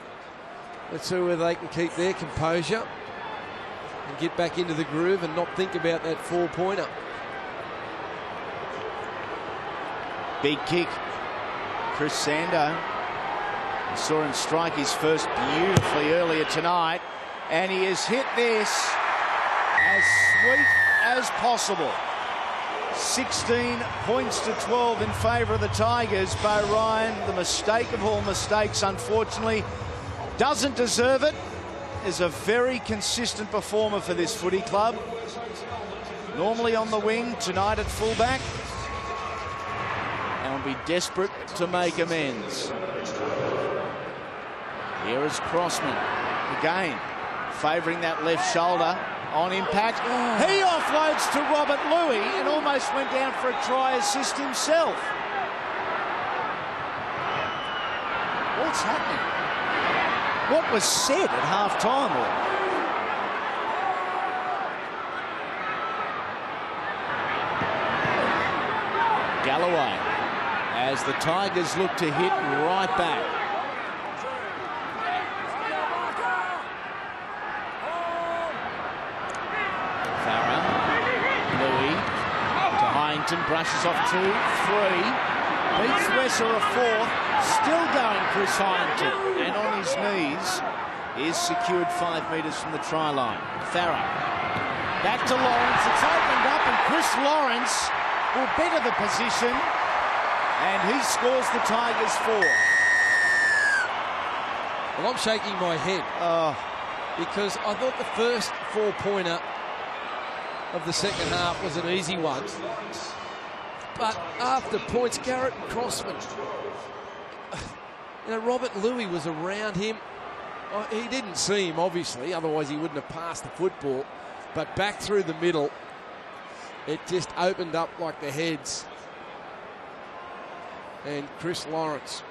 Let's see whether they can keep their composure and get back into the groove and not think about that 4-pointer. Big kick. Chris Sando. We saw him strike his first beautifully earlier tonight, and he has hit this as sweet as possible. 16 points to 12 in favour of the Tigers. Bo Ryan, the mistake of all mistakes, unfortunately, doesn't deserve it. Is a very consistent performer for this footy club. Normally on the wing, tonight at fullback. And will be desperate to make amends. Here is Crossman. Again, favouring that left shoulder on impact. He offloads to Robert Louis and almost went down for a try assist himself. What's happening? What was said at half-time? Galloway, as the Tigers look to hit right back. Farah, Louis to Hyington, brushes off 2, 3, beats Wesser a 4th. Still going, Chris Hyington, and on his knees is secured 5 metres from the try line. Farah back to Lawrence. It's opened up, and Chris Lawrence will better the position, and he scores the Tigers 4. Well, I'm shaking my head because I thought the first 4-pointer of the second half was an easy one, but after points, Garrett and Crossman. You know, Robert Louis was around him. He didn't see him, obviously, otherwise he wouldn't have passed the football. But back through the middle, it just opened up like the heads. And Chris Lawrence,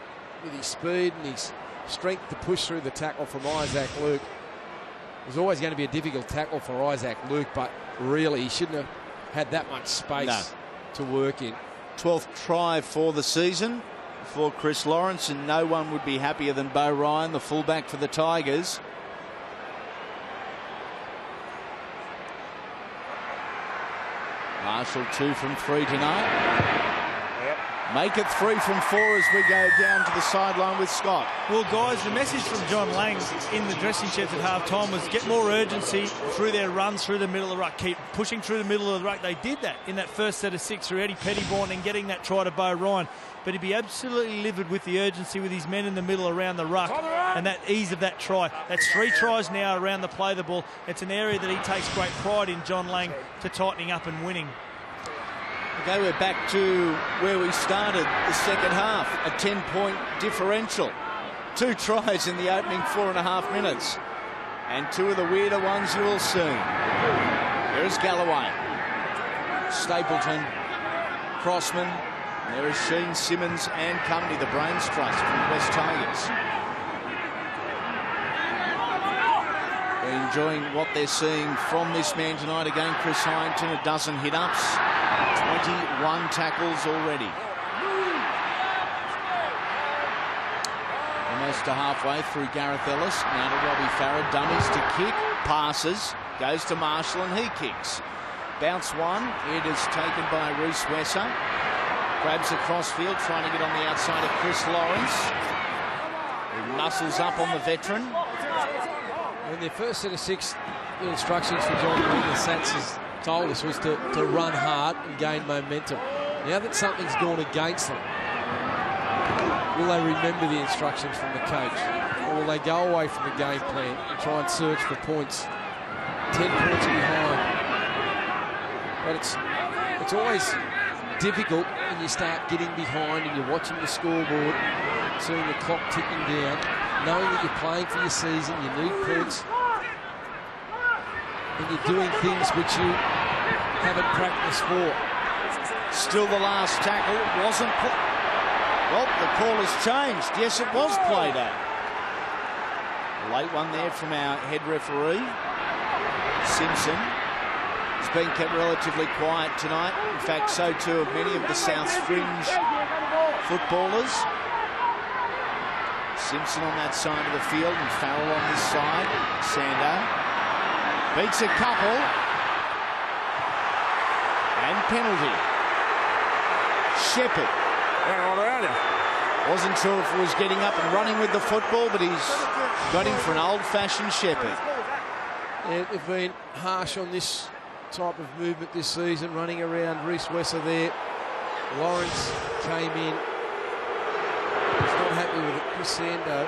with his speed and his strength to push through the tackle from Isaac Luke. It was always going to be a difficult tackle for Isaac Luke, but really he shouldn't have had that much space to work in. 12th try for the season for Chris Lawrence, and no one would be happier than Bo Ryan, the fullback for the Tigers. Marshall 2 from 3 tonight. Yep. Make it 3 from 4 as we go down to the sideline with Scott. Well, guys, the message from John Lang in the dressing sheds at half-time was get more urgency through their runs through the middle of the ruck. Keep pushing through the middle of the ruck. They did that in that first set of 6 through Eddie Pettyborn and getting that try to Bo Ryan. But he'd be absolutely livid with the urgency with his men in the middle around the ruck and that ease of that try. That's 3 tries now around the play of the ball. It's an area that he takes great pride in, John Lang, to tightening up and winning. Okay, we're back to where we started the second half, a 10-point differential. 2 tries in the opening 4.5 minutes. And 2 of the weirder ones you will see. There's Galloway. Stapleton. Crossman. There is Sheen, Simmons and company, the brains trust from the West Tigers. They're enjoying what they're seeing from this man tonight. Again, Chris Hyington, a dozen hit-ups. 21 tackles already. Almost to halfway through Gareth Ellis. Now to Robbie Farah. Dummies to kick. Passes. Goes to Marshall and he kicks. Bounce one. It is taken by Reece Wesser. Grabs across field, trying to get on the outside of Chris Lawrence. He muscles up on the veteran. In their first set of 6, the instructions for John Lang, the Sats has told us, was to run hard and gain momentum. Now that something's gone against them, will they remember the instructions from the coach? Or will they go away from the game plan and try and search for points 10 points behind? But it's always difficult when you start getting behind and you're watching the scoreboard, seeing the clock ticking down, knowing that you're playing for your season, you need points, and you're doing things which you haven't practiced for. Still the last tackle wasn't well, the call has changed. Yes, it was played at. A late one there from our head referee, Simpson. He's been kept relatively quiet tonight. In fact, so too have many of the South's fringe footballers. Simpson on that side of the field and Farrell on this side. Sando beats a couple. And penalty. Shepherd. Wasn't sure if he was getting up and running with the football, but he's got him for an old-fashioned Shepherd. Yeah, they've been harsh on this type of movement this season, running around. Reece Wesser there. Lawrence came in. He's not happy with it. Chris Sando.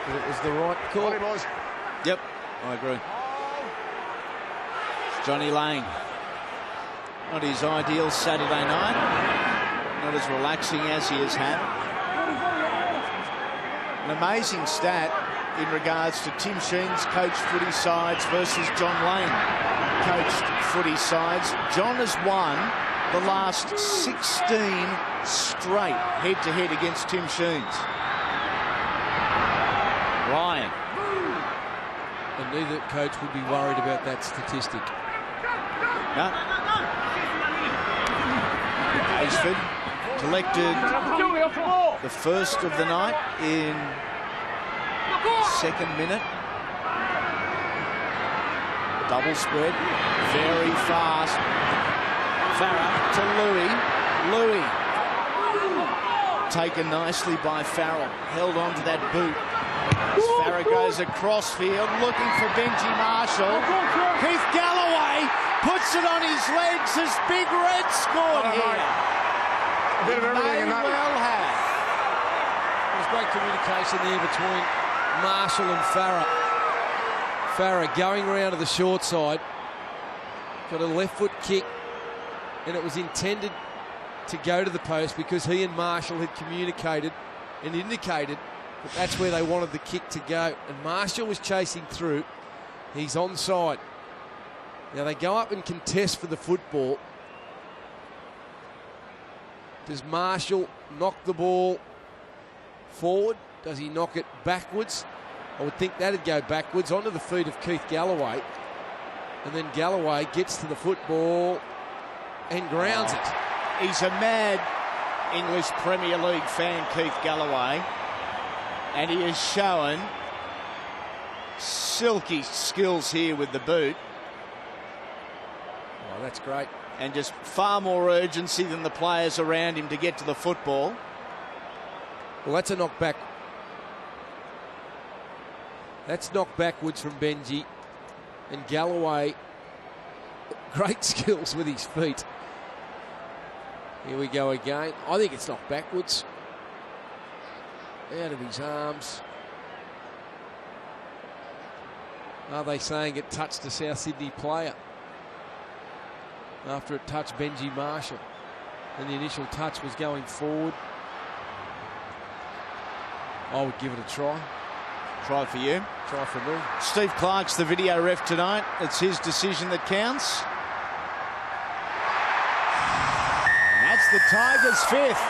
But it was the right call. Yep, I agree. Johnny Lane. Not his ideal Saturday night. Not as relaxing as he has had. An amazing stat in regards to Tim Sheen's coached footy sides versus John Lane coached footy sides. John has won the last 16 straight head-to-head against Tim Sheen's. Ryan. And neither coach would be worried about that statistic. No. Ashford collected the first of the night in second minute. Double spread, very fast. Farah to Louis. Louis taken nicely by Farrell. Held on to that boot. As Farah goes across field, looking for Benji Marshall. Keith Galloway puts it on his legs as Big Red scored here. A bit of everything in that. Well have. There's great communication there between Marshall and Farah. Farah going around to the short side. Got a left foot kick, and it was intended to go to the post because he and Marshall had communicated and indicated that that's where they wanted the kick to go. And Marshall was chasing through. He's onside. Now they go up and contest for the football. Does Marshall knock the ball forward? Does he knock it backwards? I would think that'd go backwards onto the feet of Keith Galloway. And then Galloway gets to the football and grounds it. He's a mad English Premier League fan, Keith Galloway. And he has shown silky skills here with the boot. Oh, that's great. and just far more urgency than the players around him to get to the football. Well, that's a knockback. That's knocked backwards from Benji. And Galloway, great skills with his feet. Here we go again. I think it's knocked backwards. Out of his arms. Are they saying it touched a South Sydney player? After it touched Benji Marshall. And the initial touch was going forward. I would give it a try. Try for you. Try for me. Steve Clark's the video ref tonight. It's his decision that counts. And that's the Tigers' fifth.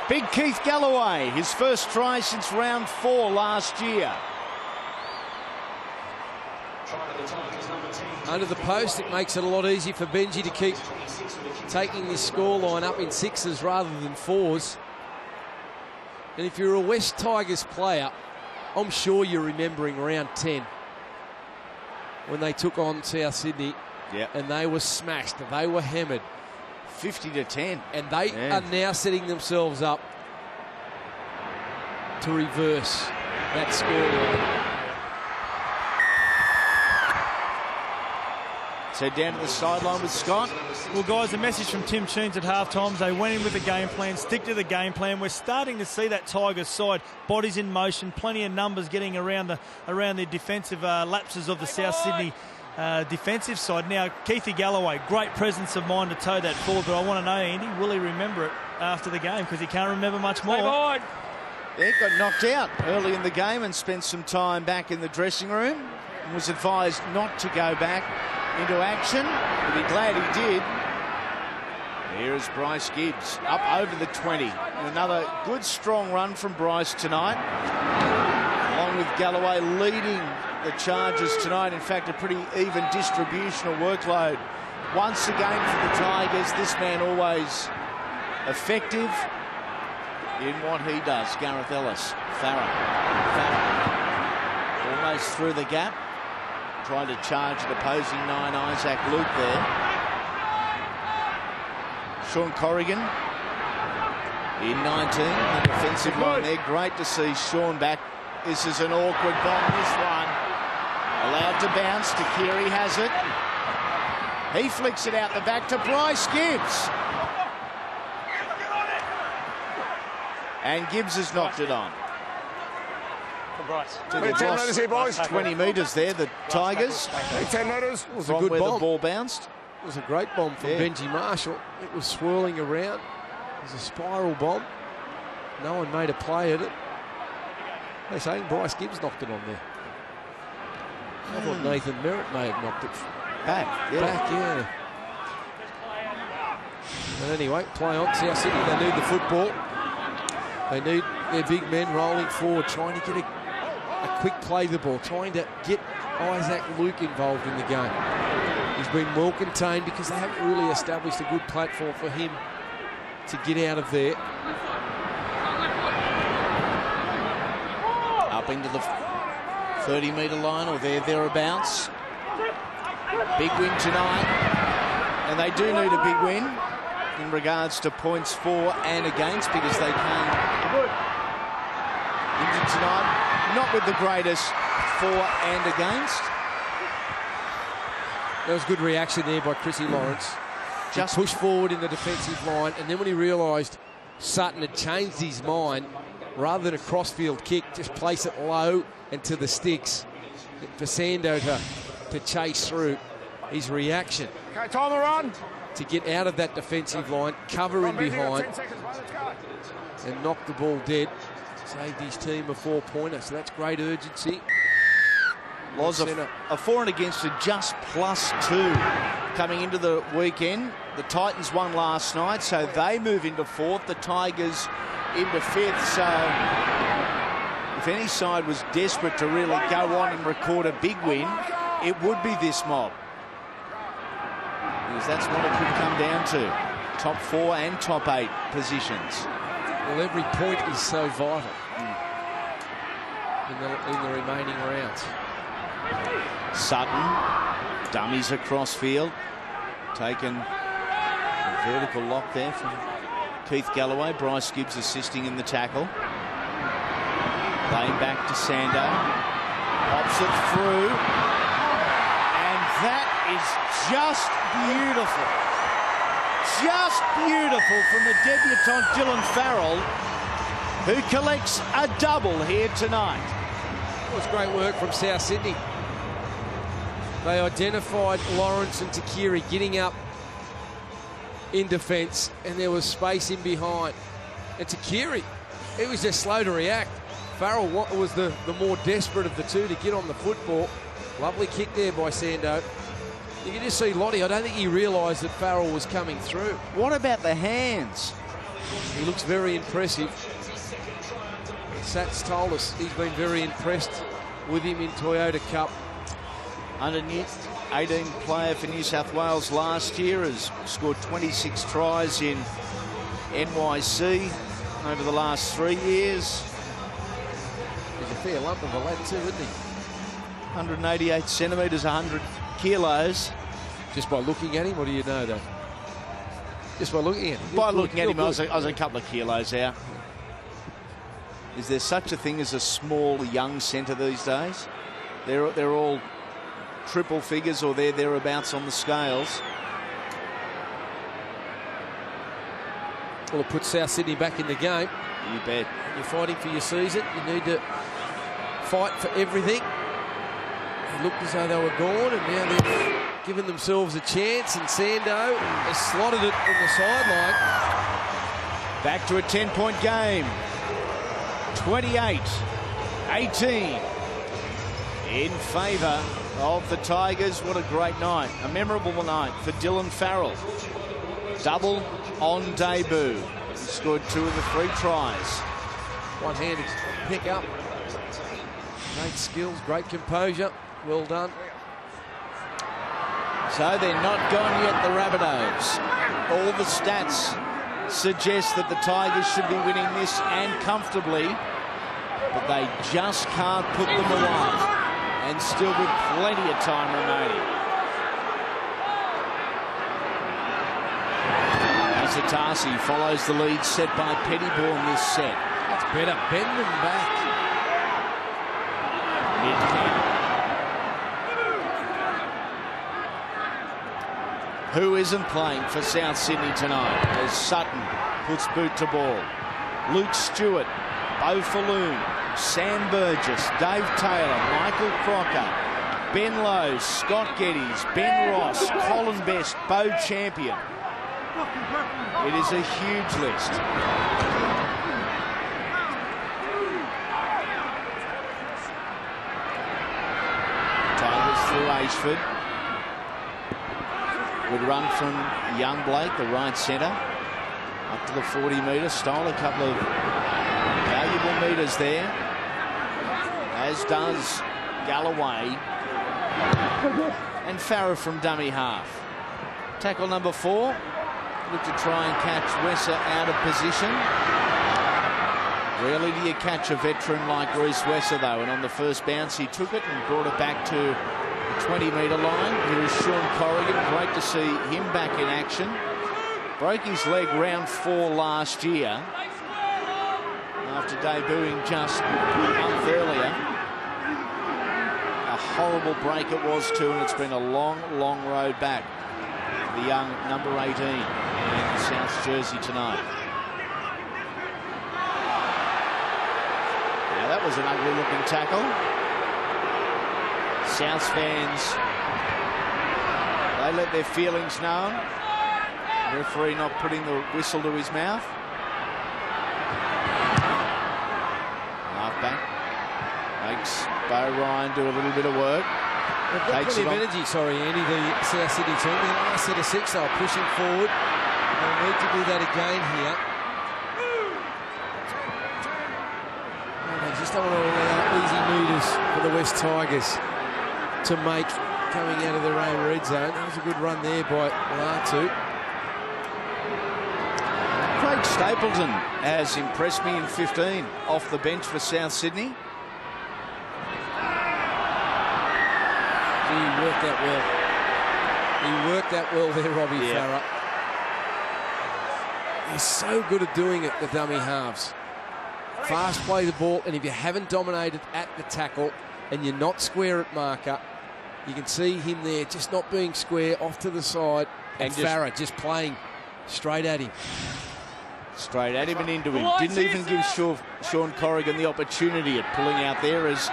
Big Keith Galloway, his first try since round 4 last year. Under the post, it makes it a lot easier for Benji to keep taking this scoreline up in 6s rather than 4s. And if you're a West Tigers player, I'm sure you're remembering round 10 when they took on South Sydney. Yep. And they were smashed, they were hammered. 50-10. And they are now setting themselves up to reverse that scoreline. So down to the sideline with Scott. Well, guys, a message from Tim Sheens at halftime. They went in with the game plan, stick to the game plan. We're starting to see that Tigers side, bodies in motion, plenty of numbers getting around the defensive lapses of the South Sydney defensive side. Now, Keithy Galloway, great presence of mind to toe that forward, but I want to know, Andy, will he remember it after the game? Because he can't remember much more. Yeah, got knocked out early in the game and spent some time back in the dressing room and was advised not to go back into action. We'll be glad he did. Here is Bryce Gibbs up over the 20. And another good strong run from Bryce tonight, along with Galloway leading the charges tonight. In fact, a pretty even distributional workload once again for the Tigers. This man always effective in what he does. Gareth Ellis. Farah almost through the gap, trying to charge an opposing 9 Isaac Luke there. Sean Corrigan in 19, the defensive line there. Great to see Sean back. This is an awkward bomb, this one. Allowed to bounce. Takiri has it. He flicks it out the back to Bryce Gibbs. And Gibbs has knocked it on. To the 10 metres here, boys. 20 metres there, the Tigers. 10 metres. It was a good where bomb. the ball bounced. It was a great bomb from Benji Marshall. It was swirling around. It was a spiral bomb. No one made a play at it. They're saying Bryce Gibbs knocked it on there. I thought Nathan Merritt may have knocked it back. Yeah. But anyway, play on. South Sydney, they need the football. They need their big men rolling forward, trying to get a quick play the ball, trying to get Isaac Luke involved in the game. He's been well contained because they haven't really established a good platform for him to get out of there. Up into the 30-metre line or thereabouts. Big win tonight. And they do need a big win in regards to points for and against, because they came into tonight not with the greatest for and against. There was good reaction there by Chrissy Lawrence. Just pushed forward in the defensive line, and then when he realised Sutton had changed his mind, rather than a crossfield kick, just place it low and to the sticks for Sando to chase through. His reaction. Okay, time to run. To get out of that defensive line, cover in behind, and knock the ball dead. Saved his team a 4-pointer, so that's great urgency. Was a for and against a just +2 coming into the weekend. The Titans won last night, so they move into 4th. The Tigers into 5th. So if any side was desperate to really go on and record a big win, it would be this mob. Because that's what it could come down to. Top 4 and top 8 positions. Well, every point is so vital in the remaining rounds. Sutton dummies across field, taken Vertical lock there from Keith Galloway. Bryce Gibbs assisting in the tackle. Playing back to Sando. Pops it through. And that is just beautiful. Just beautiful from the debutant Dylan Farrell, who collects a double here tonight. It was great work from South Sydney. They identified Lawrence and Takiri getting up in defence, and there was space in behind. And Takiri, he was just slow to react. Farrell was the more desperate of the two to get on the football. Lovely kick there by Sando. You can just see Lottie, I don't think he realised that Farrell was coming through. What about the hands? He looks very impressive. Sats told us he's been very impressed with him in Toyota Cup. Underneath, 18 player for New South Wales last year, has scored 26 tries in NYC over the last 3 years. He's a fair lump of a lad too, isn't he? 188 centimetres, 100 kilos. Just by looking at him, or do you know that? Just by looking at him? By looking at him, I was a couple of kilos out. Is there such a thing as a small, young centre these days? They're all triple figures or thereabouts on the scales. Well, it puts South Sydney back in the game. You bet. You're fighting for your season. You need to fight for everything. It looked as though they were gone, and now they've given themselves a chance, and Sando has slotted it from the sideline. Back to a 10-point game. 28-18 in favour of the Tigers. What a great night. A memorable night for Dylan Farrell. Double on debut. He scored 2 of the 3 tries. One-handed pick up. Great skills, great composure. Well done. So they're not gone yet, the Rabbitohs. All the stats suggest that the Tigers should be winning this, and comfortably, but they just can't put them away, and still with plenty of time remaining. Asatasi follows the lead set by Pettybourne this set. That's better. Bend them back. Mid-camp. Who isn't playing for South Sydney tonight as Sutton puts boot to ball? Luke Stewart, Beau Falloon, Sam Burgess, Dave Taylor, Michael Crocker, Ben Lowe, Scott Geddes, Ben Ross, Colin Best, Beau Champion. It is a huge list. Tigers through Ashford. Good run from young Blake, the right centre, up to the 40 metre. Stole a couple of valuable metres there, as does Galloway and Farrah from dummy half. Tackle number 4. Look to try and catch Wesser out of position. Rarely do you catch a veteran like Reece Wesser, though, and on the first bounce he took it and brought it back to the 20-metre line. Here is Sean Corrigan. Great to see him back in action. Broke his leg round 4 last year after debuting just a month earlier. A horrible break it was too, and it's been a long, long road back for the young number 18 in South's jersey tonight. Now that was an ugly looking tackle. Souths fans, they let their feelings known. Referee not putting the whistle to his mouth. Halfback makes Bo Ryan do a little bit of work. They've got plenty of energy, Andy, the South Sydney team. In the last set of 6, they were pushing forward. They'll need to do that again here. And they just don't want to allow easy meters for the West Tigers to make coming out of their own red zone. That was a good run there by R22. Craig Stapleton has impressed me in 15 off the bench for South Sydney. He worked that well. He worked that well there, Robbie Farah. They're so good at doing it, the dummy halves. Fast play the ball, and if you haven't dominated at the tackle and you're not square at marker, you can see him there just not being square, off to the side, and Farah just playing straight at him. Straight at him and into him. Didn't even give Sean Corrigan the opportunity at pulling out there as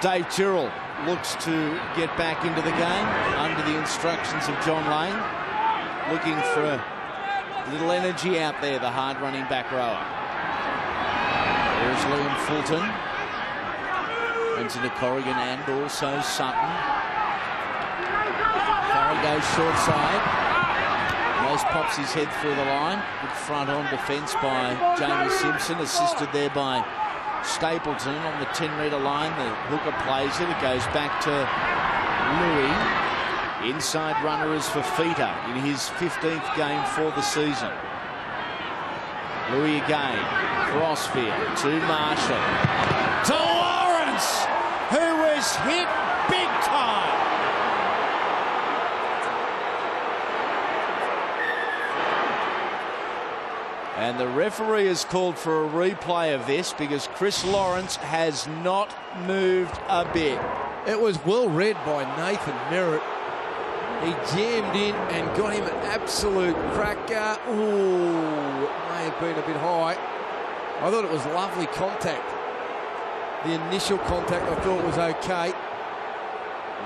Dave Tyrrell looks to get back into the game under the instructions of John Lane. Looking for a little energy out there, the hard-running back rower. There's Liam Fulton. Runs into Corrigan and also Sutton. Farah goes short side. Most pops his head through the line. Good front-on defence by Jamie Simpson, assisted there by Stapleton on the 10-metre line. The hooker plays it. It goes back to Louis. Inside runner is for Fifita in his 15th game for the season. Louis again. Crossfield to Marshall. To Lawrence, who was hit big time. And the referee has called for a replay of this because Chris Lawrence has not moved a bit. It was well read by Nathan Merritt. He jammed in and got him an absolute cracker. Ooh, it may have been a bit high. I thought it was lovely contact. The initial contact I thought was okay.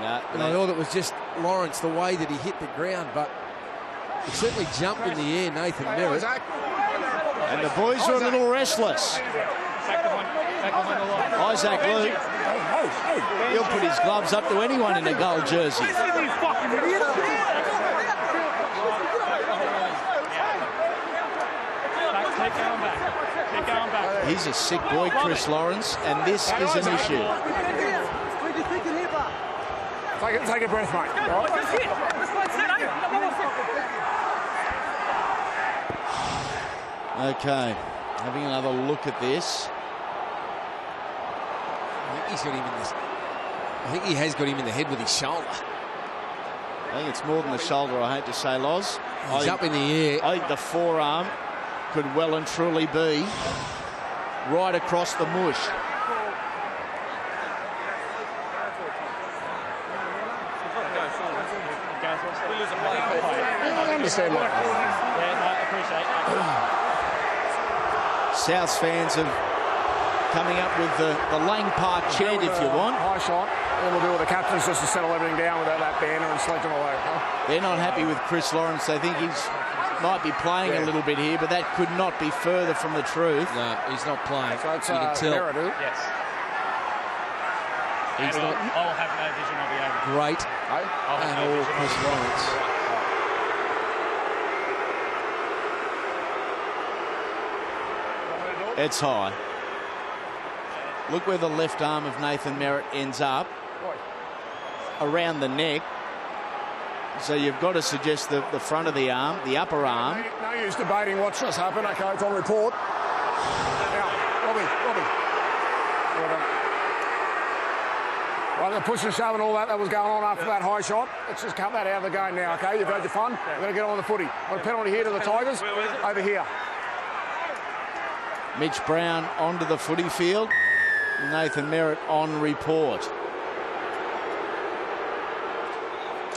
And I thought it was just Lawrence, the way that he hit the ground, but he certainly jumped in the air, Nathan Merritt. And the boys are a little restless. Isaac Luke, he'll put his gloves up to anyone in a gold jersey. He's a sick boy, Chris Lawrence, and this is an issue. Take a breath, mate. Okay, having another look at this. I think he's got him in this. I think he has got him in the head with his shoulder. I think it's more than the shoulder, I hate to say, Loz. He's up in the air. I think the forearm could well and truly be right across the mush. I understand that. Yeah, I appreciate it. Souths fans have coming up with the Lang Park chant, if you want. High shot. All we'll do with the captains just to settle everything down without that banner and select them away. Huh? They're not happy with Chris Lawrence. They think he's might be playing a little bit here, but that could not be further from the truth. No, he's not playing. So it's you can tell. Yes. He's not. I'll have no vision. I'll be over. Great. I'll have And no all vision. Chris Lawrence. It's high. Look where the left arm of Nathan Merritt ends up. Around the neck. So you've got to suggest the front of the arm, the upper arm. No use debating what's just happened. Okay, it's on report. Now, Robbie. Well done. Right, the push and shove and all that was going on after that high shot. Let's just cut that out of the game now, okay? You've had your fun. We're going to get on the footy. Got a penalty here to the Tigers. Over here. Mitch Brown onto the footy field. Nathan Merritt on report.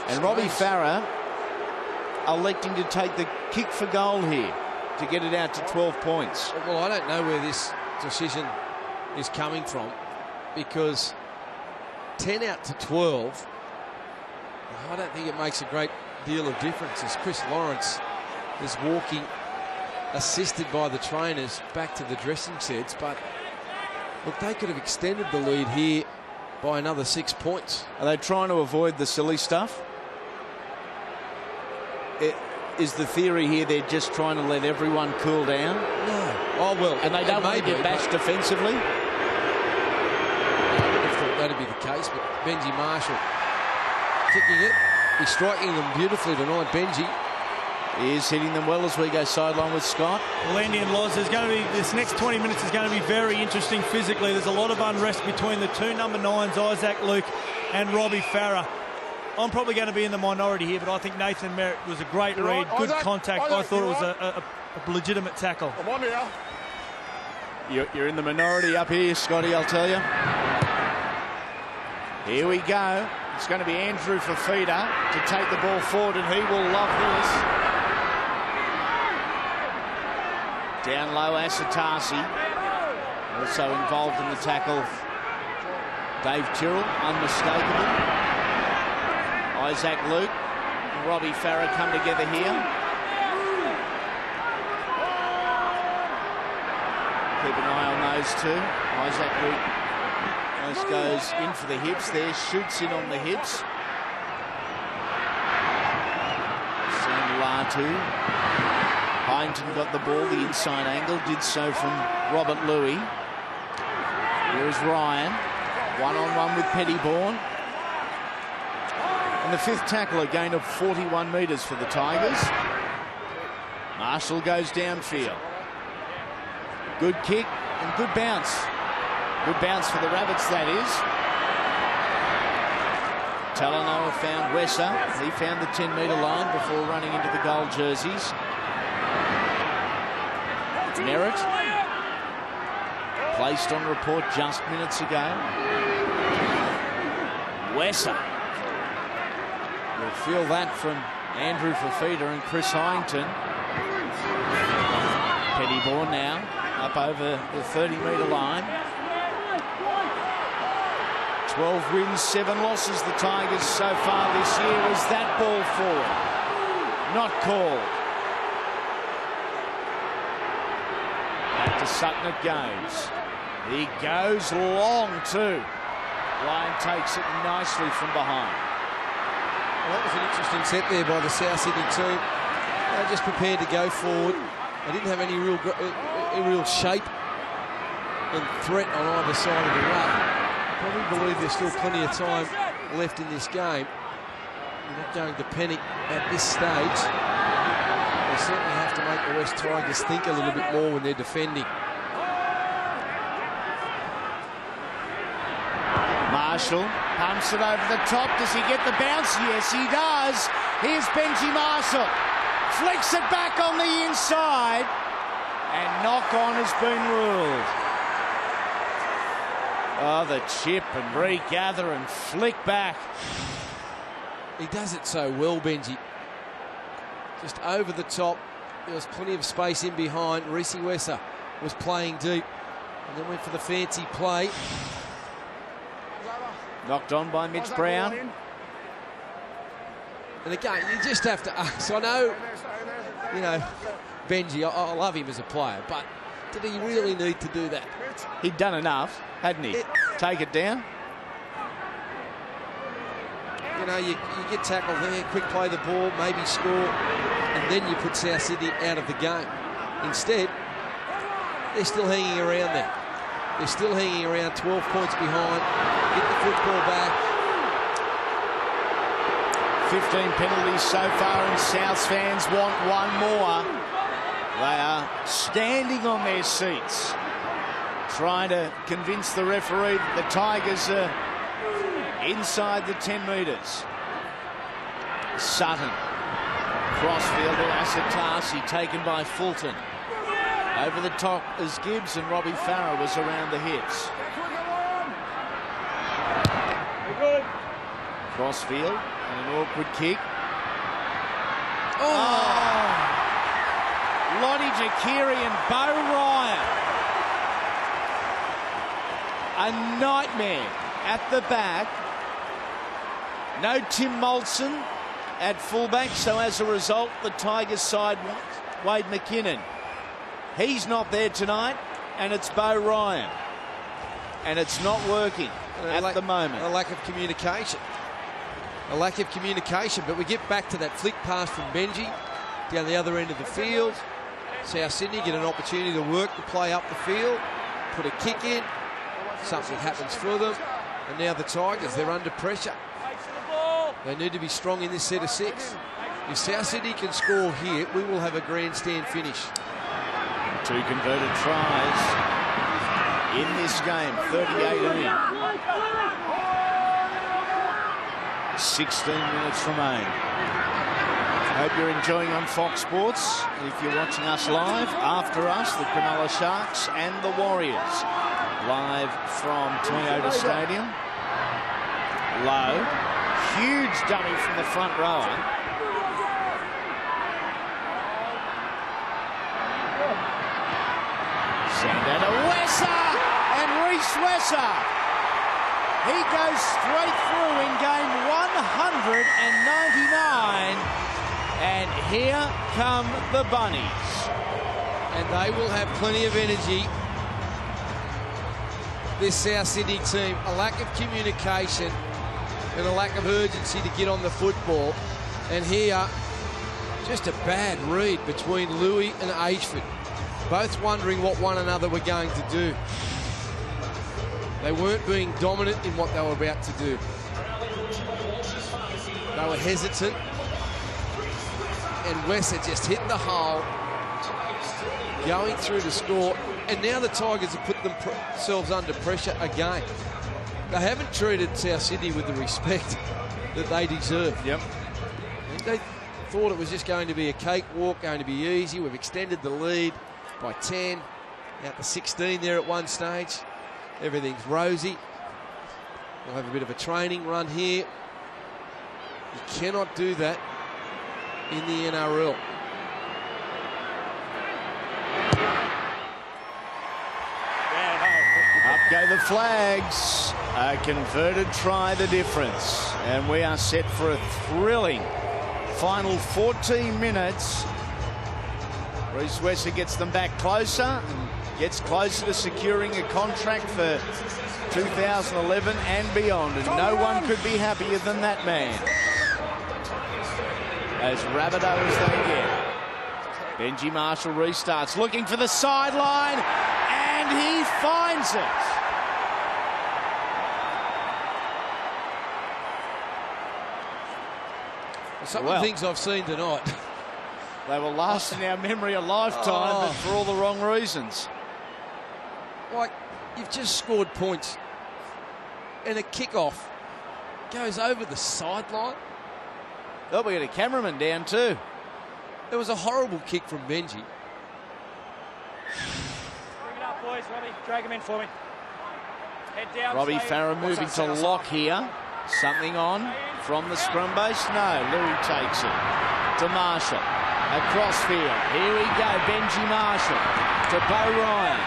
And Robbie Farah electing to take the kick for goal here to get it out to 12 points. Well, I don't know where this decision is coming from, because 10 out to 12, I don't think it makes a great deal of difference as Chris Lawrence is walking, assisted by the trainers, back to the dressing sheds. But look, they could have extended the lead here by another 6 points. Are they trying to avoid the silly stuff? Is the theory here they're just trying to let everyone cool down? No. Oh, well. And they don't want to get bashed defensively? I would have thought that'd be the case, but Benji Marshall kicking it. He's striking them beautifully tonight, Benji. He is hitting them well as we go sideline with Scott. Well, Andy and Loz, there's going to be this next 20 minutes is going to be very interesting physically. There's a lot of unrest between the two number 9s, Isaac Luke and Robbie Farah. I'm probably going to be in the minority here, but I think Nathan Merritt was a great read, good contact. I thought it was a a legitimate tackle. Come on now. You're in the minority up here, Scotty, I'll tell you. Here we go. It's going to be Andrew Fafita to take the ball forward, and he will love this. Down low, Asatasi. Also involved in the tackle, Dave Tyrrell, unmistakable. Isaac Luke and Robbie Farah come together here. Keep an eye on those two. Isaac Luke almost goes in for the hips there, shoots in on the hips. Sam Latu. Byington got the ball, the inside angle, did so from Robert Louis. Here's Ryan, one-on-one with Pettybourne. And the fifth tackle, a gain of 41 metres for the Tigers. Marshall goes downfield. Good kick and good bounce. Good bounce for the Rabbits, that is. Talanoa found Wesser. He found the 10-metre line before running into the gold jerseys. Merritt. Placed on report just minutes ago. Wesser. You'll feel that from Andrew Fafita and Chris Hyington. Pettybourne now up over the 30-metre line. 12 wins, 7 losses the Tigers so far this year. Is that ball forward? Not called. Back to Sutton it goes. He goes long too. Lyon takes it nicely from behind. Well, that was an interesting set there by the South Sydney team. They were just prepared to go forward. They didn't have any real shape and threat on either side of the ruck. Probably believe there's still plenty of time left in this game. You're not going to panic at this stage. They certainly have to make the West Tigers think a little bit more when they're defending. Marshall pumps it over the top. Does he get the bounce? Yes, he does. Here's Benji Marshall. Flicks it back on the inside. And knock-on has been ruled. Oh, the chip and regather and flick back. He does it so well, Benji. Just over the top. There was plenty of space in behind. Reece Wesser was playing deep and then went for the fancy play. Knocked on by Mitch Brown. And again, you just have to ask. I know, you know, Benji, I love him as a player, but did he really need to do that? He'd done enough, hadn't he? Take it down. You know, you get tackled there, quick play the ball, maybe score, and then you put South Sydney out of the game. Instead, they're still hanging around there. They're still hanging around 12 points behind. Get the football back. 15 penalties so far, and Souths fans want one more. They are standing on their seats, trying to convince the referee that the Tigers are inside the 10 metres. Sutton. Crossfield to Asatasi, taken by Fulton. Over the top as Gibbs, and Robbie Farah was around the hips. Crossfield and an awkward kick. Oh! Lottie Jakiri and Bo Ryan. A nightmare at the back. No Tim Moulton at fullback, so as a result, the Tigers side Wade McKinnon. He's not there tonight, and it's Bo Ryan. And it's not working at the moment. A lack of communication. A lack of communication, but we get back to that flick pass from Benji down the other end of the field. South Sydney get an opportunity to work the play up the field, put a kick in, something happens for them, and now the Tigers, they're under pressure. They need to be strong in this set of 6. If South Sydney can score here, we will have a grandstand finish. 2 converted tries in this game, 38-18. 16 minutes remain. Hope you're enjoying on Fox Sports. And if you're watching us live, after us, the Cronulla Sharks and the Warriors. Live from Toyota Stadium. Low. Huge dummy from the front rower. Send out to Wesser, and Reece Wesser. He goes straight through in game 199. And here come the Bunnies. And they will have plenty of energy. This South Sydney team, a lack of communication and a lack of urgency to get on the football. And here, just a bad read between Louis and Ageford. Both wondering what one another were going to do. They weren't being dominant in what they were about to do. They were hesitant. And Wesser just hit the hole, going through to score. And now the Tigers have put themselves under pressure again. They haven't treated South Sydney with the respect that they deserve. Yep. They thought it was just going to be a cakewalk, going to be easy. We've extended the lead by 10, out to 16 there at one stage. Everything's rosy. We'll have a bit of a training run here. You cannot do that in the NRL. Up go the flags. A converted try the difference. And we are set for a thrilling final 14 minutes. Reece Wesser gets them back closer and gets closer to securing a contract for 2011 and beyond. And no one could be happier than that man. As Rabbitohs they get. Benji Marshall restarts, looking for the sideline, and he finds it. Some of the things I've seen tonight. They will last in our memory a lifetime, but for all the wrong reasons. Like, you've just scored points, and a kickoff goes over the sideline. Oh, we got a cameraman down too. There was a horrible kick from Benji. Bring it up, boys. Robbie, drag him in for me. Head down. Robbie Farah moving to lock here. Something on from the scrum base. No, Louis takes it to Marshall. Across field. Here we go. Benji Marshall to Bo Ryan.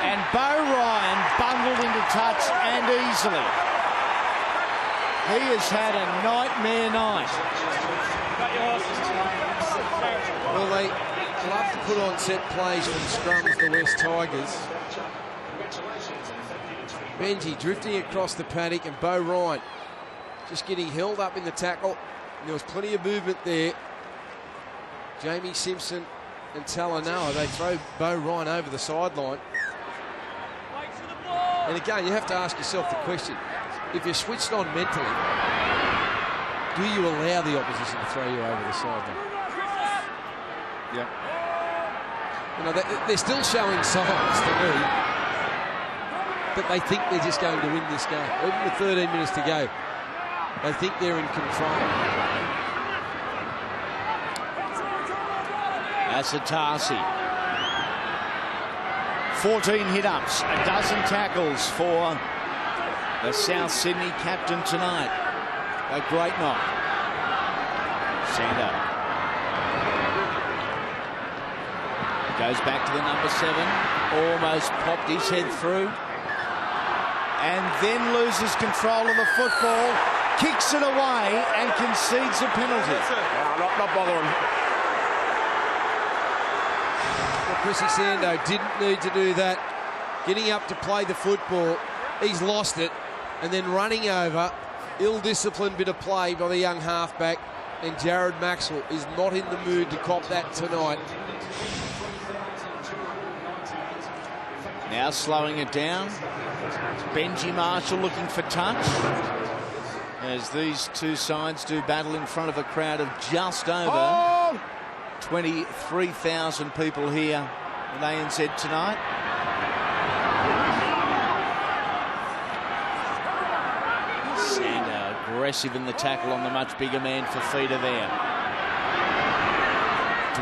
And Bo Ryan bundled into touch and easily. He has had a nightmare night. Well, they love to put on set plays from scrums, the West Tigers. Benji drifting across the paddock, and Bo Ryan just getting held up in the tackle. And there was plenty of movement there. Jamie Simpson and Talanoa, they throw Bo Ryan over the sideline. And again, you have to ask yourself the question, if you're switched on mentally, do you allow the opposition to throw you over the sideline? Yeah. You know, they're still showing signs to me that they think they're just going to win this game. Even with 13 minutes to go, they think they're in control. Asatasi. 14 hit-ups, a dozen tackles for the South Sydney captain tonight. A great knock. Sando goes back to the number 7. Almost popped his head through. And then loses control of the football. Kicks it away and concedes a penalty. Not bothering. Chrissy Sando didn't need to do that. Getting up to play the football, he's lost it. And then running over, ill-disciplined bit of play by the young halfback. And Jared Maxwell is not in the mood to cop that tonight. Now slowing it down. Benji Marshall looking for touch. As these two sides do battle in front of a crowd of just over 23,000 people here at ANZ tonight. Sando, Aggressive in the tackle on the much bigger man for Feeder there.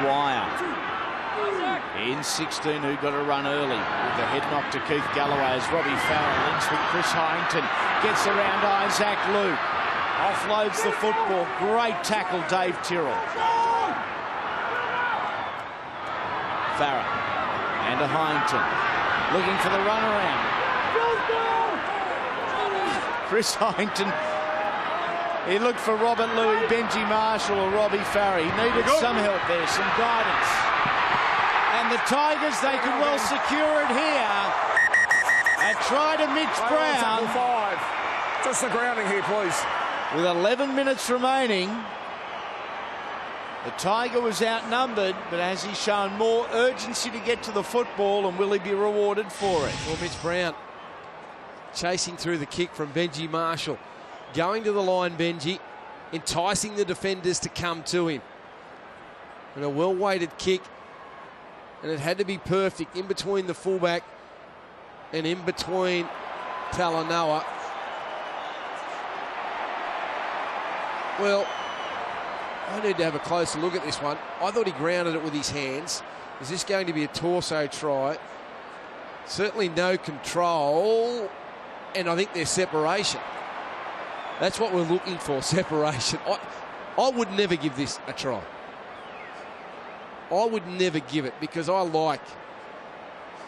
Dwyer. In 16, who got a run early with the head knock to Keith Galloway as Robbie Farrell links with Chris Harrington. Gets around Isaac Luke. Offloads the football. Great tackle, Dave Tyrrell. Farrell and to Harrington. Looking for the run around. Chris Harrington. He looked for Robert Louis, Benji Marshall or Robbie Farrell. He needed some help there, some guidance. And the Tigers, they could well secure it here. A try to Mitch Brown. 5. Just the grounding here, please. With 11 minutes remaining, the Tiger was outnumbered, but has he shown more urgency to get to the football, and will he be rewarded for it? Well, Mitch Brown chasing through the kick from Benji Marshall. Going to the line, Benji, enticing the defenders to come to him. And a well-weighted kick, and it had to be perfect in between the fullback and in between Talanoa. Well, I need to have a closer look at this one. I thought he grounded it with his hands. Is this going to be a torso try? Certainly no control, and I think there's separation. That's what we're looking for, separation. I would never give this a try. I would never give it, because I like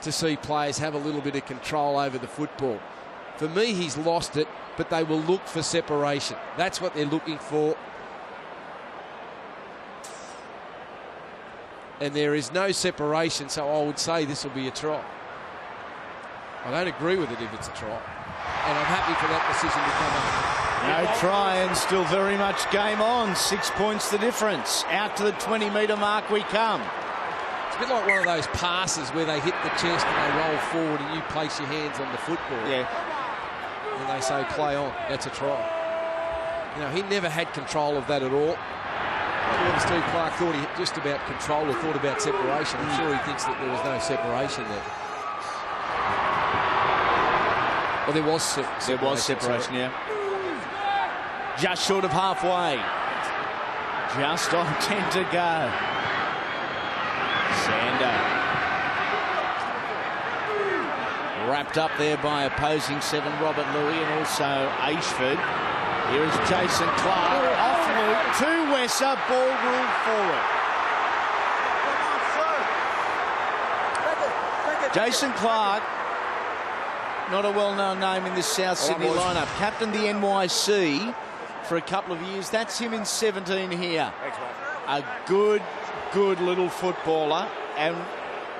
to see players have a little bit of control over the football. For me, he's lost it, but they will look for separation. That's what they're looking for. And there is no separation, so I would say this will be a try. I don't agree with it if it's a try. And I'm happy for that decision to come up. No try, and still very much game on. 6 points the difference. Out to the 20-metre mark we come. It's a bit like one of those passes where they hit the chest and they roll forward and you place your hands on the football. Yeah. And they say, play on. That's a try. You know, he never had control of that at all. Whether Steve Clark thought he just about control or thought about separation, I'm sure he thinks that there was no separation there. Well, there was separation. There was separation, yeah. Just short of halfway. Just on 10 to go. Sander. Wrapped up there by opposing 7, Robert Louis, and also Ashford. Here is Jason Clark. Off loop to Wesser. Ball ruled forward. Jason Clark, not a well-known name in this South Sydney lineup. Captained the NYC for a couple of years. That's him in 17 here. Thanks, mate. A good little footballer, and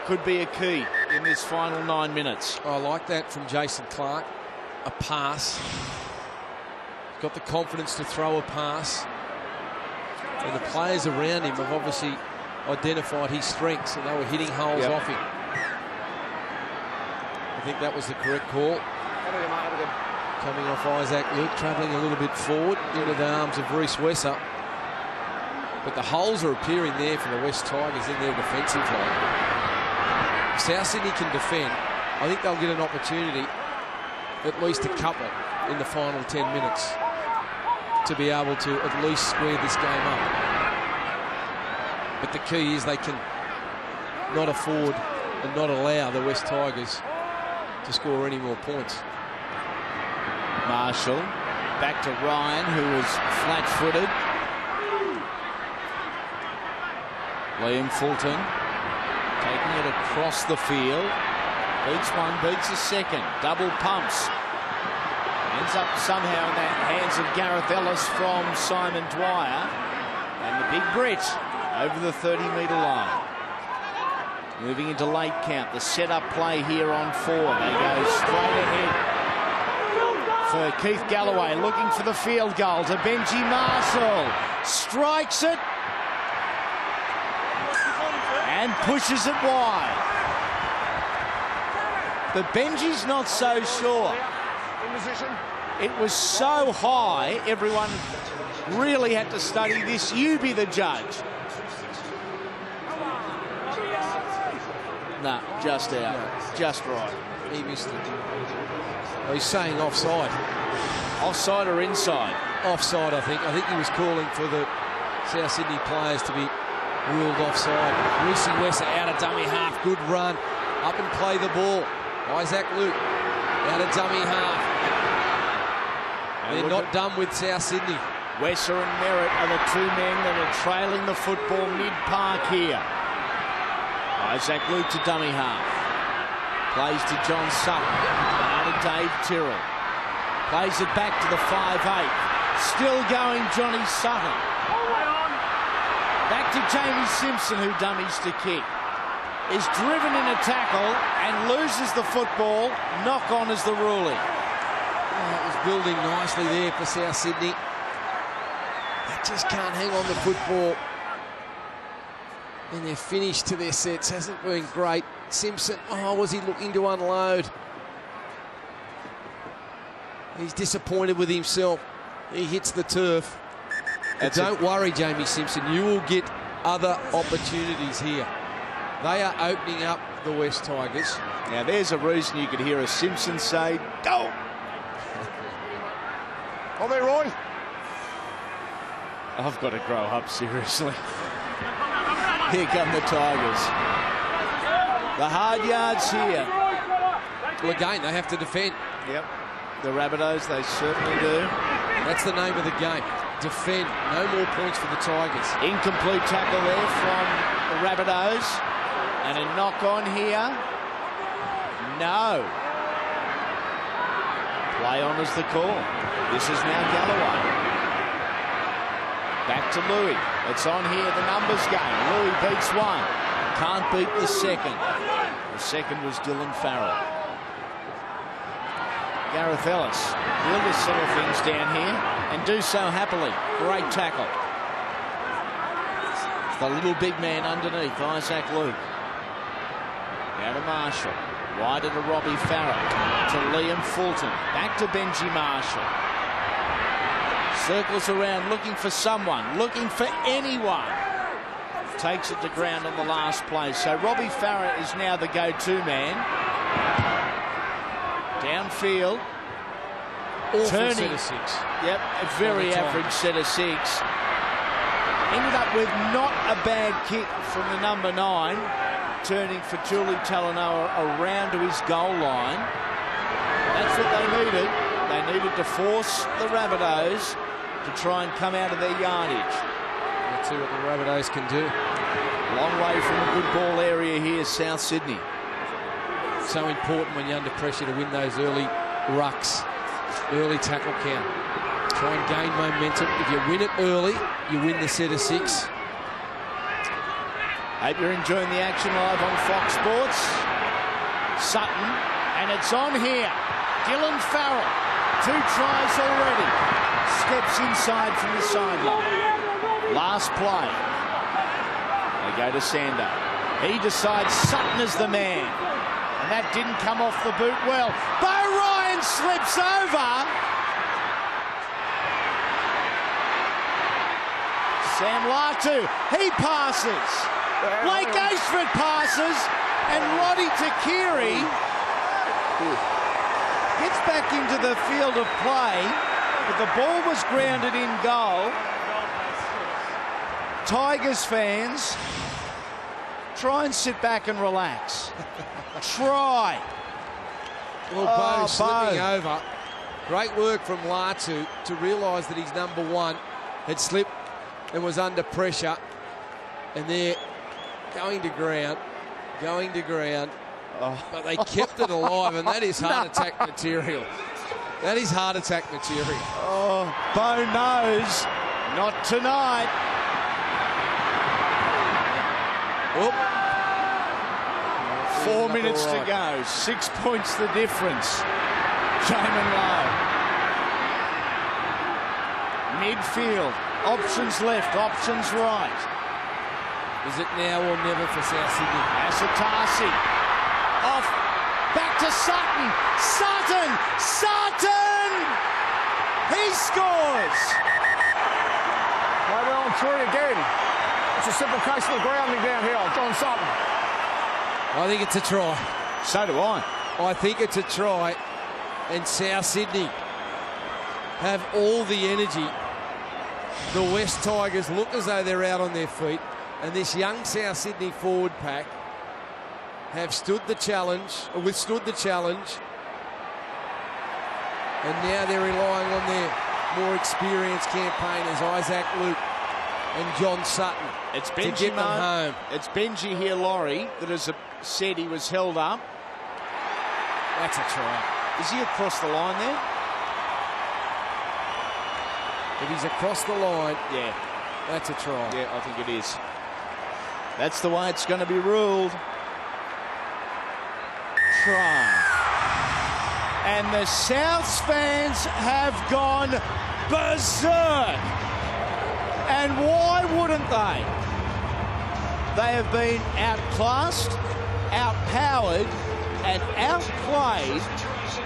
could be a key in this final 9 minutes. I like that from Jason Clark. A pass. Got the confidence to throw a pass. And the players around him have obviously identified his strengths, and they were hitting holes off him. I think that was the correct call. Coming off Isaac Luke, travelling a little bit forward into the arms of Reece Wesser. But the holes are appearing there for the West Tigers in their defensive line. If South Sydney can defend, I think they'll get an opportunity, at least a couple, in the final 10 minutes to be able to at least square this game up. But the key is they can not afford and not allow the West Tigers to score any more points. Marshall back to Ryan, who was flat-footed. Liam Fulton taking it across the field. Beats one, beats a second. Double pumps. Ends up somehow in the hands of Gareth Ellis from Simon Dwyer. And the big Brit over the 30-metre line. Moving into late count. The set-up play here on 4. They go straight ahead for Keith Galloway, looking for the field goal to Benji Marshall. Strikes it and pushes it wide. But Benji's not so sure. It was so high, everyone really had to study this. You be the judge. No, just out. Just right. He missed it. Well, he's saying offside. Offside or inside? offside, I think. I think he was calling for the South Sydney players to be ruled offside. Reece Wesser out of dummy half. Good run. Up and play the ball. Isaac Luke out of dummy half. They're not done with South Sydney. Wesser and Merritt are the two men that are trailing the football mid-park here. Isaac Luke to dummy half. Plays to John Sutton. Now to Dave Tyrrell. Plays it back to the 5'8". Still going Johnny Sutton. Back to Jamie Simpson, who dummies to kick. Is driven in a tackle and loses the football. Knock on is the ruling. Oh, it was building nicely there for South Sydney. They just can't hang on the football. And their finish to their sets hasn't been great. Simpson, oh, was he looking to unload? He's disappointed with himself. He hits the turf. But don't worry, Jamie Simpson, you will get other opportunities here. They are opening up the West Tigers. Now there's a reason you could hear a Simpson say, go! Oh, there, Roy. I've got to grow up, seriously. Here come the Tigers. The hard yards here. Well, again, they have to defend. Yep. The Rabbitohs, they certainly do. That's the name of the game. Defend. No more points for the Tigers. Incomplete tackle there from the Rabbitohs. And a knock on here. No. Play on is the call. This is now Galloway. Back to Louis. It's on here, the numbers game. Louis beats one. Can't beat the second. The second was Dylan Farrell. Gareth Ellis will just settle things down here and do so happily. Great tackle. The little big man underneath, Isaac Luke. Now to Marshall. Wider to Robbie Farrell. To Liam Fulton. Back to Benji Marshall. Circles around looking for someone, looking for anyone. Takes it to ground on the last play. So Robbie Farrell is now the go-to man. Downfield. Awful turning. set of six. Yep, a very average set of six. Ended up with not a bad kick from the number 9. Turning for Julie Talanoa around to his goal line. That's what they needed. They needed to force the Rabbitohs to try and come out of their yardage. Let's see what the Rabbitohs can do. Long way from a good ball area here, South Sydney. So important when you're under pressure to win those early rucks, early tackle count. Try and gain momentum. If you win it early, you win the set of 6. Hope you're enjoying the action live on Fox Sports. Sutton, and it's on here. Dylan Farrell, 2 tries already. Steps inside from the sideline. Last play. They go to Sander. He decides Sutton is the man. And that didn't come off the boot well. Bo Ryan slips over. Sam Latu, he passes. Blake Ashford passes. And Roddy Takiri gets back into the field of play, but the ball was grounded in goal. Tigers fans, try and sit back and relax. Try. Well, Bo slipping over. Great work from Latu to realise that his number 1 had slipped and was under pressure. And they're going to ground. But they kept it alive, and that is heart attack material. That is heart attack material. Oh, Bo knows. Not tonight. Oop. 4 minutes to go. 6 points the difference. Jamin Lowe. Midfield. Options left, options right. Is it now or never for South Sydney? Asatasi. Off. Back to Sutton. Sutton! He scores! Play well on 3 again. It's a simple case of the grounding downhill. John Sutton. I think it's a try. So do I. I think it's a try. And South Sydney have all the energy. The West Tigers look as though they're out on their feet, and this young South Sydney forward pack have withstood the challenge, and now they're relying on their more experienced campaigners, Isaac Luke and John Sutton, it's to get them home. It's Benji here, Laurie, that has said he was held up. That's a try. Is he across the line there? If he's across the line, yeah, that's a try. Yeah, I think it is. That's the way it's going to be ruled. Try. And the Souths fans have gone berserk. And why wouldn't they? They have been outclassed, outpowered, and outplayed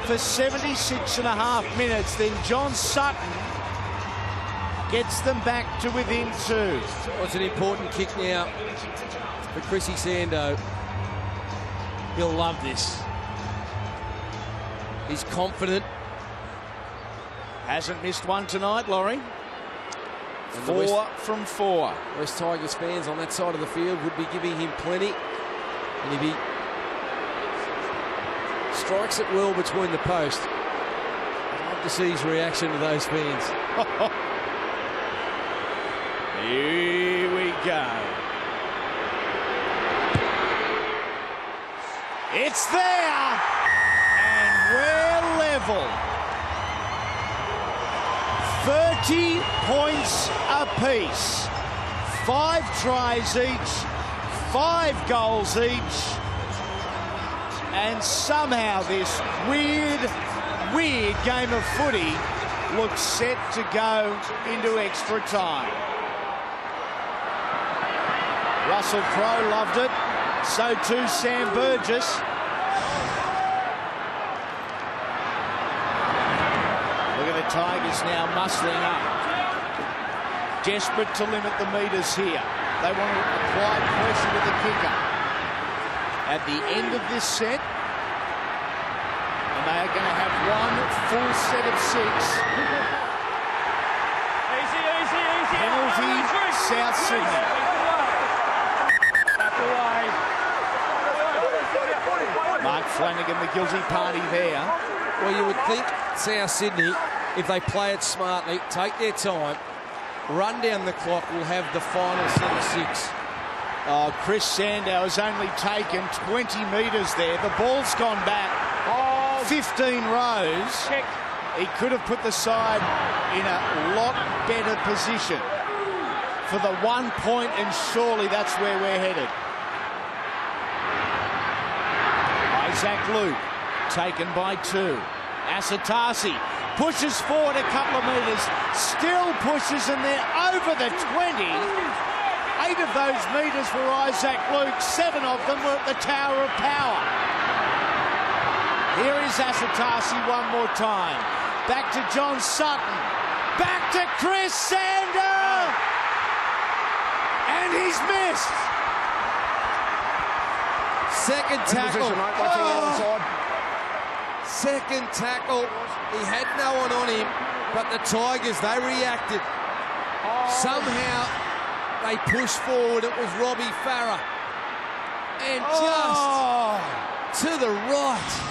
for 76.5 minutes. Then John Sutton gets them back to within 2. Well, it's an important kick now for Chrissy Sando. He'll love this. He's confident. Hasn't missed one tonight, Laurie. 4 from 4. West Tigers fans on that side of the field would be giving him plenty. And if he strikes it well between the post, I'd love to see his reaction to those fans. Here we go. It's there, and we're level. 30 points apiece. 5 tries each, 5 goals each, and somehow this weird game of footy looks set to go into extra time. Russell Crowe loved it. So too Sam Burgess. Look at the Tigers now muscling up. Desperate to limit the metres here. They want to apply pressure to the kicker. At the end of this set, and they are going to have one full set of 6. Easy. Penalty, South Sydney. Mark Flanagan, the guilty party there. Well, you would think South Sydney, if they play it smartly, take their time, run down the clock, will have the final set of 6. Oh, Chris Sandow has only taken 20 metres there. The ball's gone back 15 rows. Check. He could have put the side in a lot better position for the 1 point, and surely that's where we're headed. Isaac Luke, taken by 2. Asatasi pushes forward a couple of metres, still pushes, and they're over the 20. 8 of those metres were Isaac Luke, 7 of them were at the Tower of Power. Here is Asatasi one more time. Back to John Sutton. Back to Chris Sander. And he's missed. Second tackle. Position, Second tackle. He had no one on him, but the Tigers, they reacted. Somehow they pushed forward. It was Robbie Farah. And just to the right.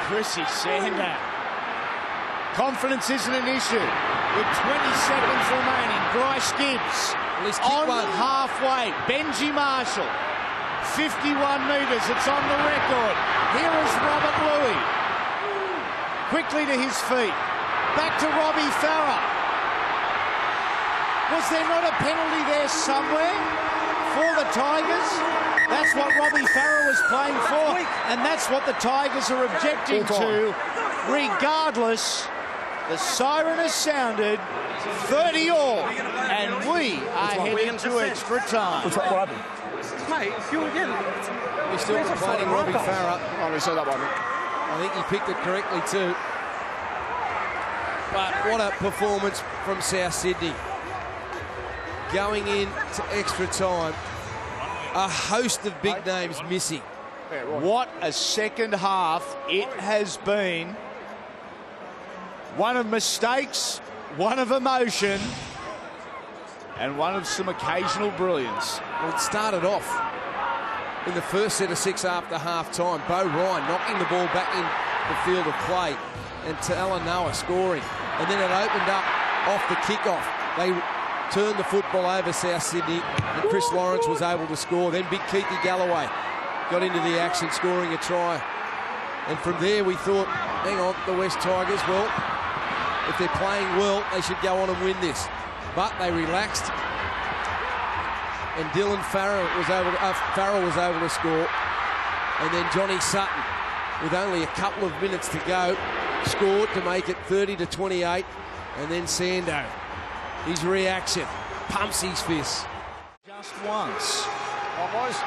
Chrissy Sander. Confidence isn't an issue. With 20 seconds remaining, Bryce Gibbs on halfway. Benji Marshall, 51 metres. It's on the record. Here is Robert Louis. Quickly to his feet. Back to Robbie Farah. Was there not a penalty there somewhere for the Tigers? That's what Robbie Farah was playing for, and that's what the Tigers are objecting to. Regardless, the siren has sounded, 30 all, and we are heading to extra time. What's what happened? Mate, you again. He's still complaining, Robbie Farah. Oh, we said that one. I think he picked it correctly too. But what a performance from South Sydney. Going into extra time, a host of big names missing. Yeah, right. What a second half it has been. One of mistakes, one of emotion, and one of some occasional brilliance. Well, it started off in the first set of 6 after half-time. Bo Ryan knocking the ball back in the field of play and Talanoa scoring. And then it opened up off the kickoff. They turned the football over South Sydney and Chris Lawrence was able to score. Then big Keithy Galloway got into the action, scoring a try. And from there we thought, hang on, the West Tigers, well, if they're playing well, they should go on and win this. But they relaxed, and Dylan Farrell was able to score. And then Johnny Sutton, with only a couple of minutes to go, scored to make it 30-28. And then Sando, his reaction, pumps his fist. Just once. Oh, boys.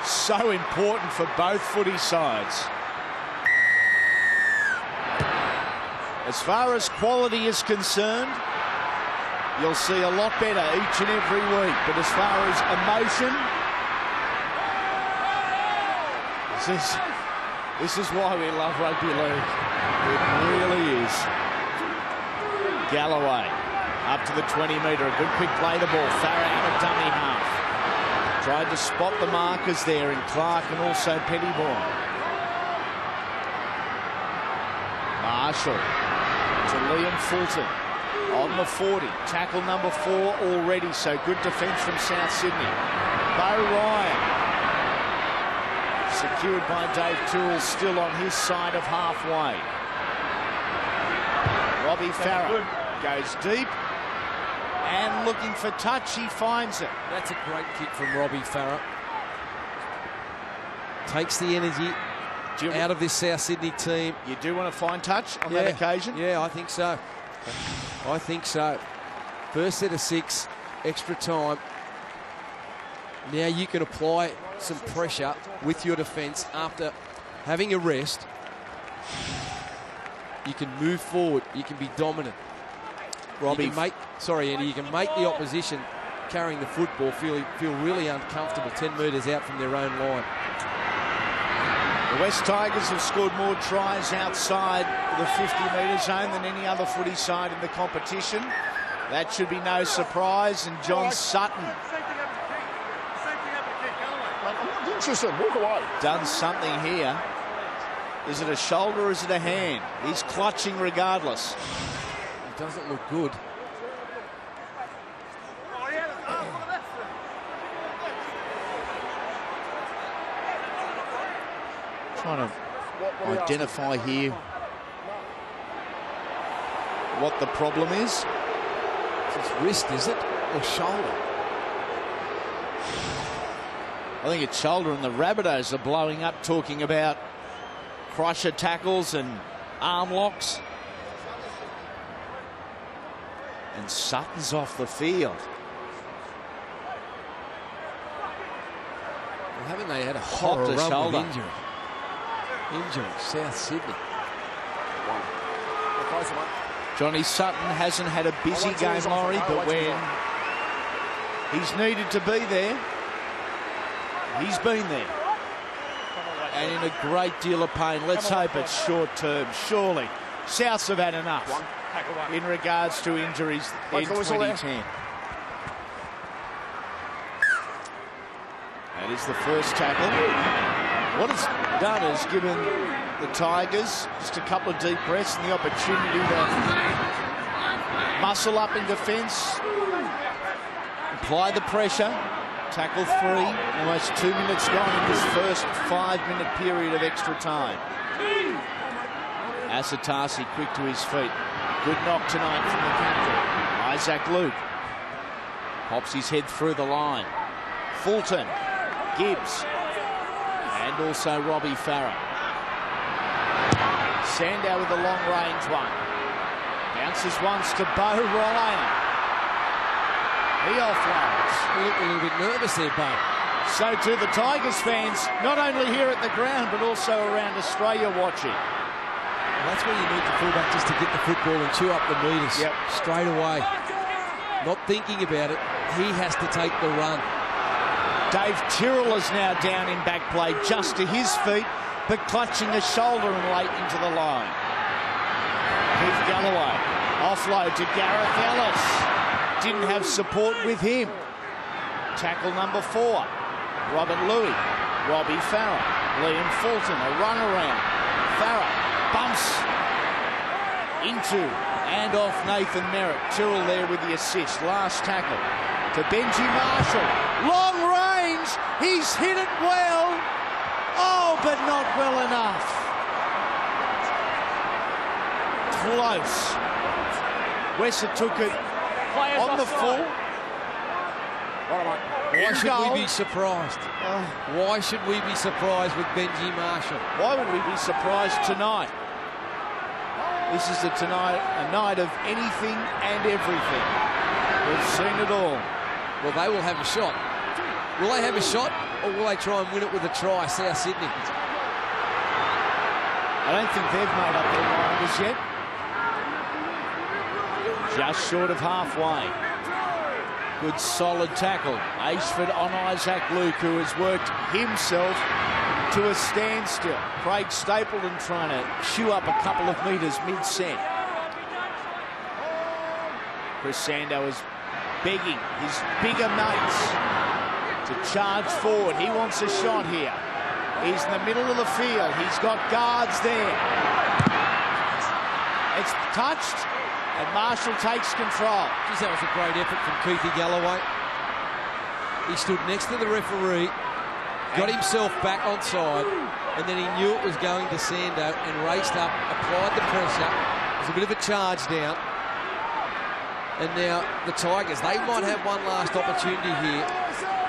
So important for both footy sides. As far as quality is concerned, you'll see a lot better each and every week. But as far as emotion, this is why we love rugby league. It really is. Galloway up to the 20-metre. A good quick play the ball. Farah out of dummy half. Tried to spot the markers there in Clark and also Pettybourne. Marshall to Liam Fulton on the 40. Tackle number 4 already, so good defence from South Sydney. Bo Ryan secured by Dave Toole, still on his side of halfway. Robbie Farah goes deep and looking for touch. He finds it. That's a great kick from Robbie Farah. Takes the energy out of this South Sydney team. You do want to find touch on that occasion? Yeah, I think so. I think so. First set of 6, extra time. Now you can apply some pressure with your defence after having a rest. You can move forward. You can be dominant. Robbie, you can make the opposition carrying the football feel really uncomfortable 10 metres out from their own line. The West Tigers have scored more tries outside the 50-metre zone than any other footy side in the competition. That should be no surprise. And John Sutton Walk away. done something here. Is it a shoulder or is it a hand? He's clutching regardless. It doesn't look good. Trying to identify here what the problem is. It's his wrist, is it? Or shoulder? I think it's shoulder, and the Rabbitohs are blowing up talking about crusher tackles and arm locks. And Sutton's off the field. Well, haven't they had a Hot horror to run shoulder. with injury, South Sydney. Johnny Sutton hasn't had a busy game, Laurie, but when he's needed to be there, he's been there. And in a great deal of pain. Let's hope it's short term. Surely Souths have had enough in regards to injuries in 2010. That is the first tackle. What it's done is given the Tigers just a couple of deep breaths and the opportunity to muscle up in defence, apply the pressure. Tackle 3, almost 2 minutes gone in this first 5-minute period of extra time. Asatasi quick to his feet. Good knock tonight from the captain. Isaac Luke pops his head through the line. Fulton, Gibbs, and also Robbie Farah. Sandow with the long-range one. Bounces once to Bo Ryan. He offloads. You look a little bit nervous there, Bo. So too the Tigers fans, not only here at the ground, but also around Australia watching. Well, that's where you need the fullback, just to get the football and chew up the metres straight away. Not thinking about it, he has to take the run. Dave Tyrrell is now down in back play, just to his feet, but clutching a shoulder and late into the line. Keith Galloway, offload to Gareth Ellis. Didn't have support with him. Tackle number 4. Robert Louis, Robbie Farah, Liam Fulton, a run around. Farah bumps into and off Nathan Merritt. Tyrrell there with the assist. Last tackle to Benji Marshall. Long range. He's hit it well. Oh, but not well enough. Close. Wesser took it on the full. Why should we be surprised? Why should we be surprised with Benji Marshall? Why would we be surprised tonight? This is a night of anything and everything. We've seen it all. Well, they will have a shot. Will they have a shot, or will they try and win it with a try, South Sydney? I don't think they've made up their mind as yet. Just short of halfway. Good solid tackle. Ashford on Isaac Luke, who has worked himself to a standstill. Craig Stapleton trying to chew up a couple of metres mid-set. Chris Sando is begging his bigger mates to charge forward. He wants a shot here. He's in the middle of the field. He's got guards there. It's touched, and Marshall takes control. Geez, that was a great effort from Keithy Galloway. He stood next to the referee, got himself back onside, and then he knew it was going to Sando and raced up, applied the pressure. It was a bit of a charge down. And now the Tigers, they might have one last opportunity here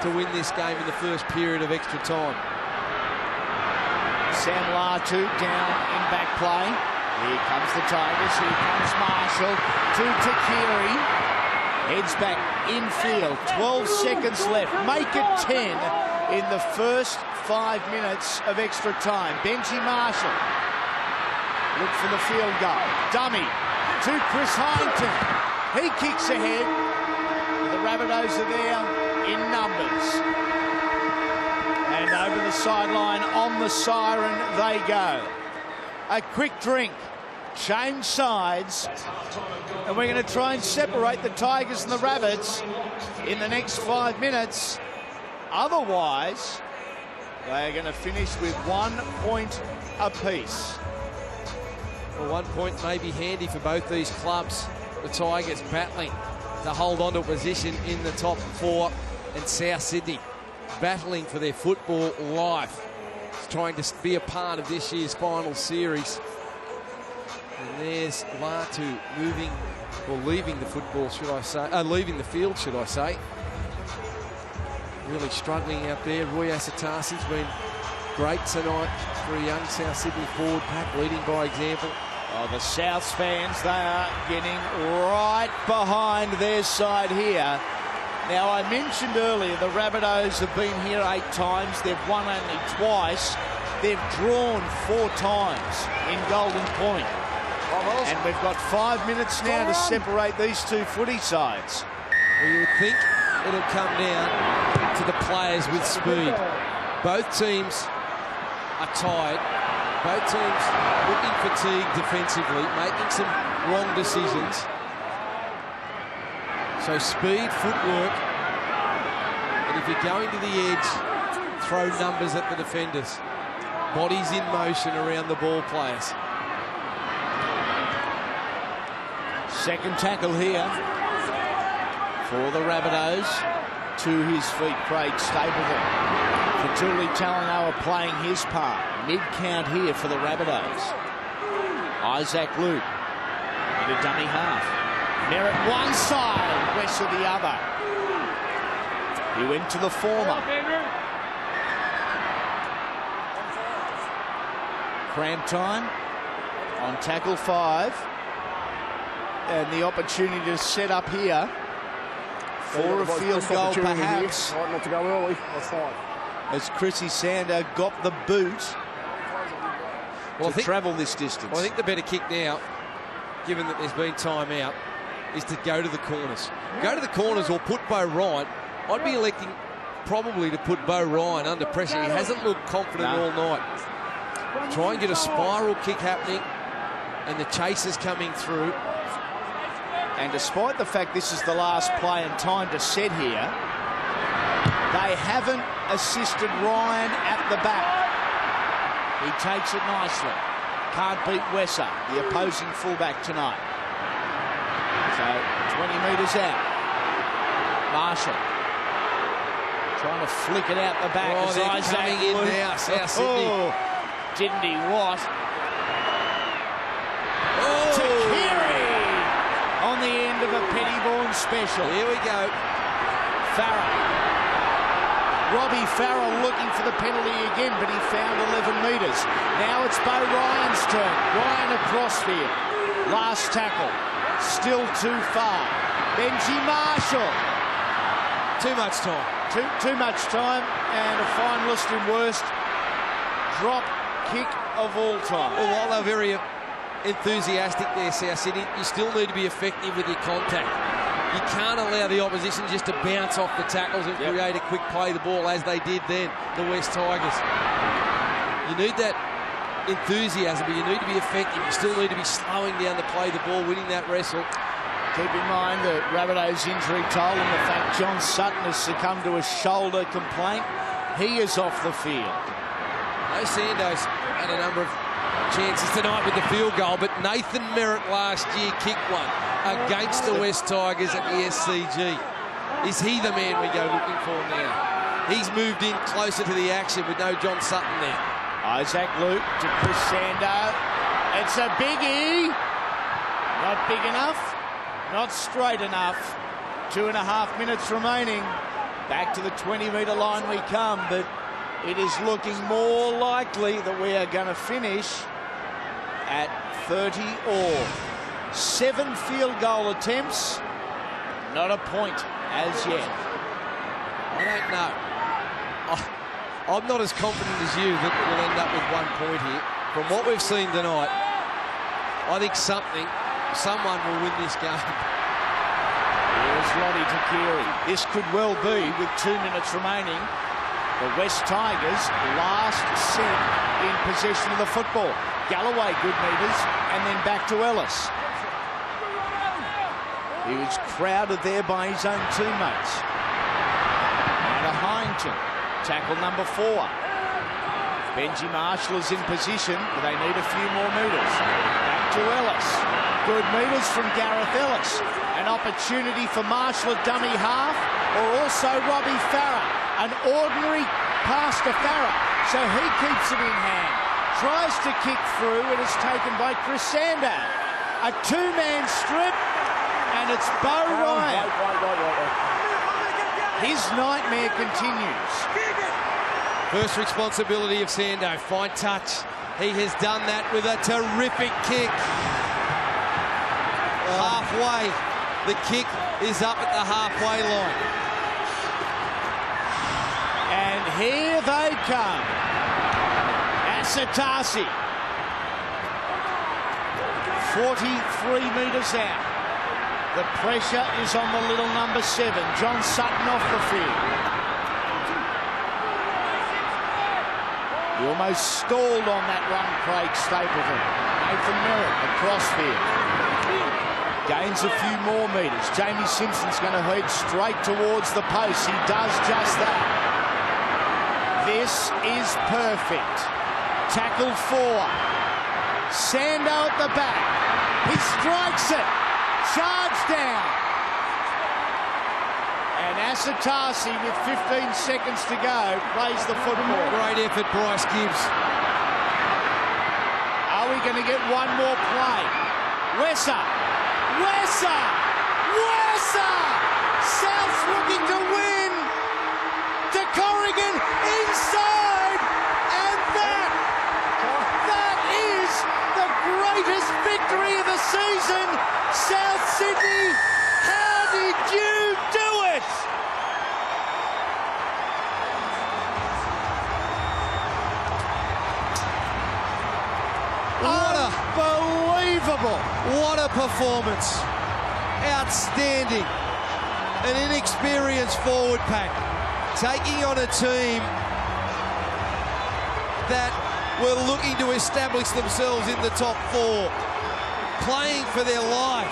to win this game in the first period of extra time. Sam Latu down in back play. Here comes the Tigers. Here comes Marshall to Takiri. Heads back infield. 12 seconds left. Make it 10 in the first 5 minutes of extra time. Benji Marshall. Look for the field goal. Dummy to Chris Hyington. He kicks ahead. The Rabbitohs are there in numbers. And over the sideline, on the siren, they go. A quick drink, change sides, and we're going to try and separate the Tigers and the Rabbits in the next 5 minutes. Otherwise, they're going to finish with 1 point apiece. Well, 1 point may be handy for both these clubs. The Tigers battling to hold on to a position in the top 4, and South Sydney battling for their football life, trying to be a part of this year's final series. And there's Latu moving, or leaving the football, should I say, leaving the field, should I say. Really struggling out there. Roy Asatasi's been great tonight for a young South Sydney forward pack, leading by example. Oh, the Souths fans, they are getting right behind their side here. Now, I mentioned earlier the Rabbitohs have been here 8 times. They've won only twice. They've drawn 4 times in Golden Point. And we've got 5 minutes now to separate these two footy sides. Well, you would think it'll come down to the players with speed. Both teams are tired. Both teams looking fatigued defensively, making some wrong decisions. So speed, footwork, and if you're going to the edge, throw numbers at the defenders. Bodies in motion around the ball players. Second tackle here for the Rabbitohs. To his feet, Craig Stapleton. Fatuli Talanoa playing his part. Mid-count here for the Rabbitohs. Isaac Luke into dummy half. Merritt one side, West of the other. He went to the former. Cramp time on tackle 5. And the opportunity to set up here for a field goal, perhaps. Right, not to go early. That's fine. As Chrissy Sander got the boot to travel this distance. Well, I think the better kick now, given that there's been time out, is to go to the corners. Go to the corners or put Bo right. I'd be electing probably to put Bo Ryan under pressure. He hasn't looked confident all night. Try and get a spiral kick happening, and the chasers coming through. And despite the fact this is the last play and time to set here, they haven't assisted Ryan at the back. He takes it nicely. Can't beat Wesser, the opposing fullback tonight. So 20 metres out. Marshall trying to flick it out the back. Oh, they're coming in now, South Sydney. Oh, didn't he what? Oh. Takiri on the end of a Pettybourne special. Here we go. Farah. Robbie Farah looking for the penalty again, but he found 11 metres. Now it's Bo Ryan's turn. Ryan across field. Last tackle. Still too far. Benji Marshall. Too much time. Too much time, and a finalist in worst drop kick of all time. Well, while they're very enthusiastic there, South Sydney, you still need to be effective with your contact. You can't allow the opposition just to bounce off the tackles and create a quick play the ball as they did then, the West Tigers. You need that enthusiasm, but you need to be effective. You still need to be slowing down the play the ball, winning that wrestle. Keep in mind the Rabbitohs injury toll and the fact John Sutton has succumbed to a shoulder complaint. He is off the field. No, Sandoz had a number of chances tonight with the field goal, but Nathan Merritt last year kicked one against the West Tigers at the SCG. Is he the man we go looking for now? He's moved in closer to the action with no John Sutton there. Isaac Luke to Chris Sando. It's a biggie. Not big enough. Not straight enough. 2.5 minutes remaining. Back to the 20-metre line we come, but it is looking more likely that we are going to finish at 30 all. 7 field goal attempts. Not a point as yet. I don't know. I'm not as confident as you that we'll end up with 1 point here. From what we've seen tonight, I think someone will win this game. Here's Lottie Takiri. This could well be, with 2 minutes remaining, the West Tigers' last set in possession of the football. Galloway, good metres, and then back to Ellis. He was crowded there by his own teammates. And a Heineken, tackle number 4. Benji Marshall is in position, but they need a few more metres. Back to Ellis. Good metres from Gareth Ellis. An opportunity for Marshall at dummy half, or also Robbie Farah. An ordinary pass to Farah, so he keeps it in hand. Tries to kick through, it is taken by Chris Sando. A 2-man strip, and it's Bo Ryan. His nightmare continues. First responsibility of Sando, fine touch. He has done that with a terrific kick. Halfway, the kick is up at the halfway line. And here they come. Asatasi. 43 metres out. The pressure is on the little number 7, John Sutton, off the field. He almost stalled on that run, Craig Stapleton. Nathan Merritt across field. Gains a few more metres. Jamie Simpson's going to head straight towards the post. He does just that. This is perfect. Tackle 4. Sando at the back. He strikes it. Charge down. And Asatasi, with 15 seconds to go, plays the football. Great effort, Bryce Gibbs. Are we going to get one more play? Wesser. Wesser! Wesser! South's looking to win. To Corrigan inside. And that is the greatest victory of the season. South Sydney, how did you do it? Unbelievable. What a performance. Outstanding. An inexperienced forward pack taking on a team that were looking to establish themselves in the top 4, playing for their life.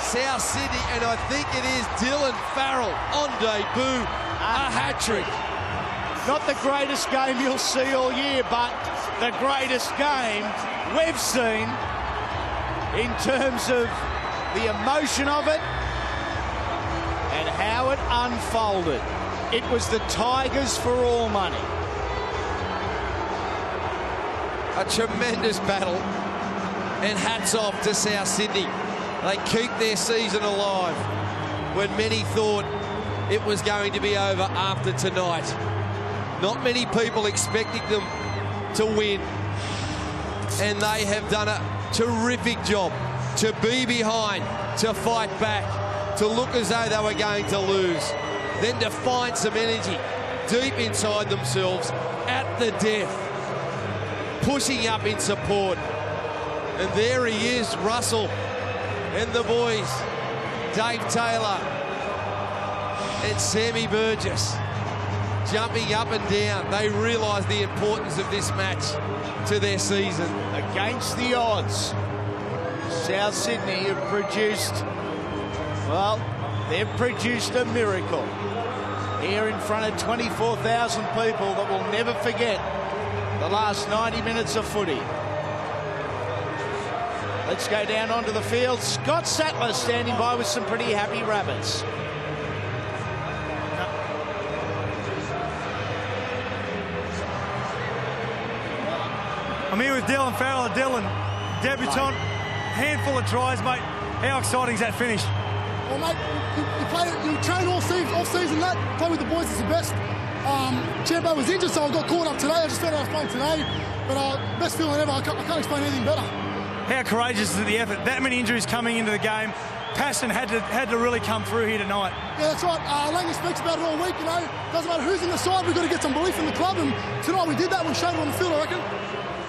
South Sydney, and I think it is Dylan Farrell on debut, a hat-trick. Not the greatest game you'll see all year, but the greatest game we've seen in terms of the emotion of it and how it unfolded. It was the Tigers for all money. A tremendous battle, and hats off to South Sydney. They keep their season alive when many thought it was going to be over after tonight. Not many people expecting them to win, and they have done a terrific job to be behind, to fight back, to look as though they were going to lose, then to find some energy deep inside themselves at the death, pushing up in support. And there he is, Russell and the boys, Dave Taylor and Sammy Burgess, jumping up and down. They realise the importance of this match to their season. Against the odds, South Sydney have produced, well, they've produced a miracle here in front of 24,000 people that will never forget the last 90 minutes of footy. Let's go down onto the field. Scott Sattler standing by with some pretty happy rabbits. I'm here with Dylan Farrell. Dylan, debutant, handful of tries, mate. How exciting is that finish? Well, mate, you train all season that. Play with the boys is the best. Champo was injured, so I got caught up today. I just found out I was playing today. But best feeling ever. I can't explain anything better. How courageous is the effort? That many injuries coming into the game. Passion had to really come through here tonight. Yeah, that's right. Langley speaks about it all week, you know. Doesn't matter who's in the side, we've got to get some belief in the club. And tonight we did that. We showed it on the field, I reckon.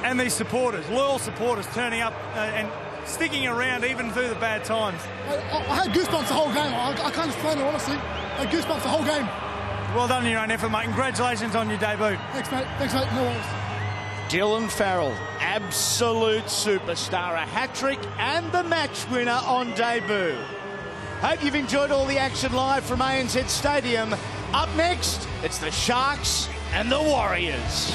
And these supporters, loyal supporters, turning up and sticking around even through the bad times. I had goosebumps the whole game. I can't explain it, honestly. I had goosebumps the whole game. Well done in your own effort, mate. Congratulations on your debut. Thanks, mate. Thanks, mate. No worries. Dylan Farrell, absolute superstar, a hat-trick and the match winner on debut. Hope you've enjoyed all the action live from ANZ Stadium. Up next, it's the Sharks and the Warriors.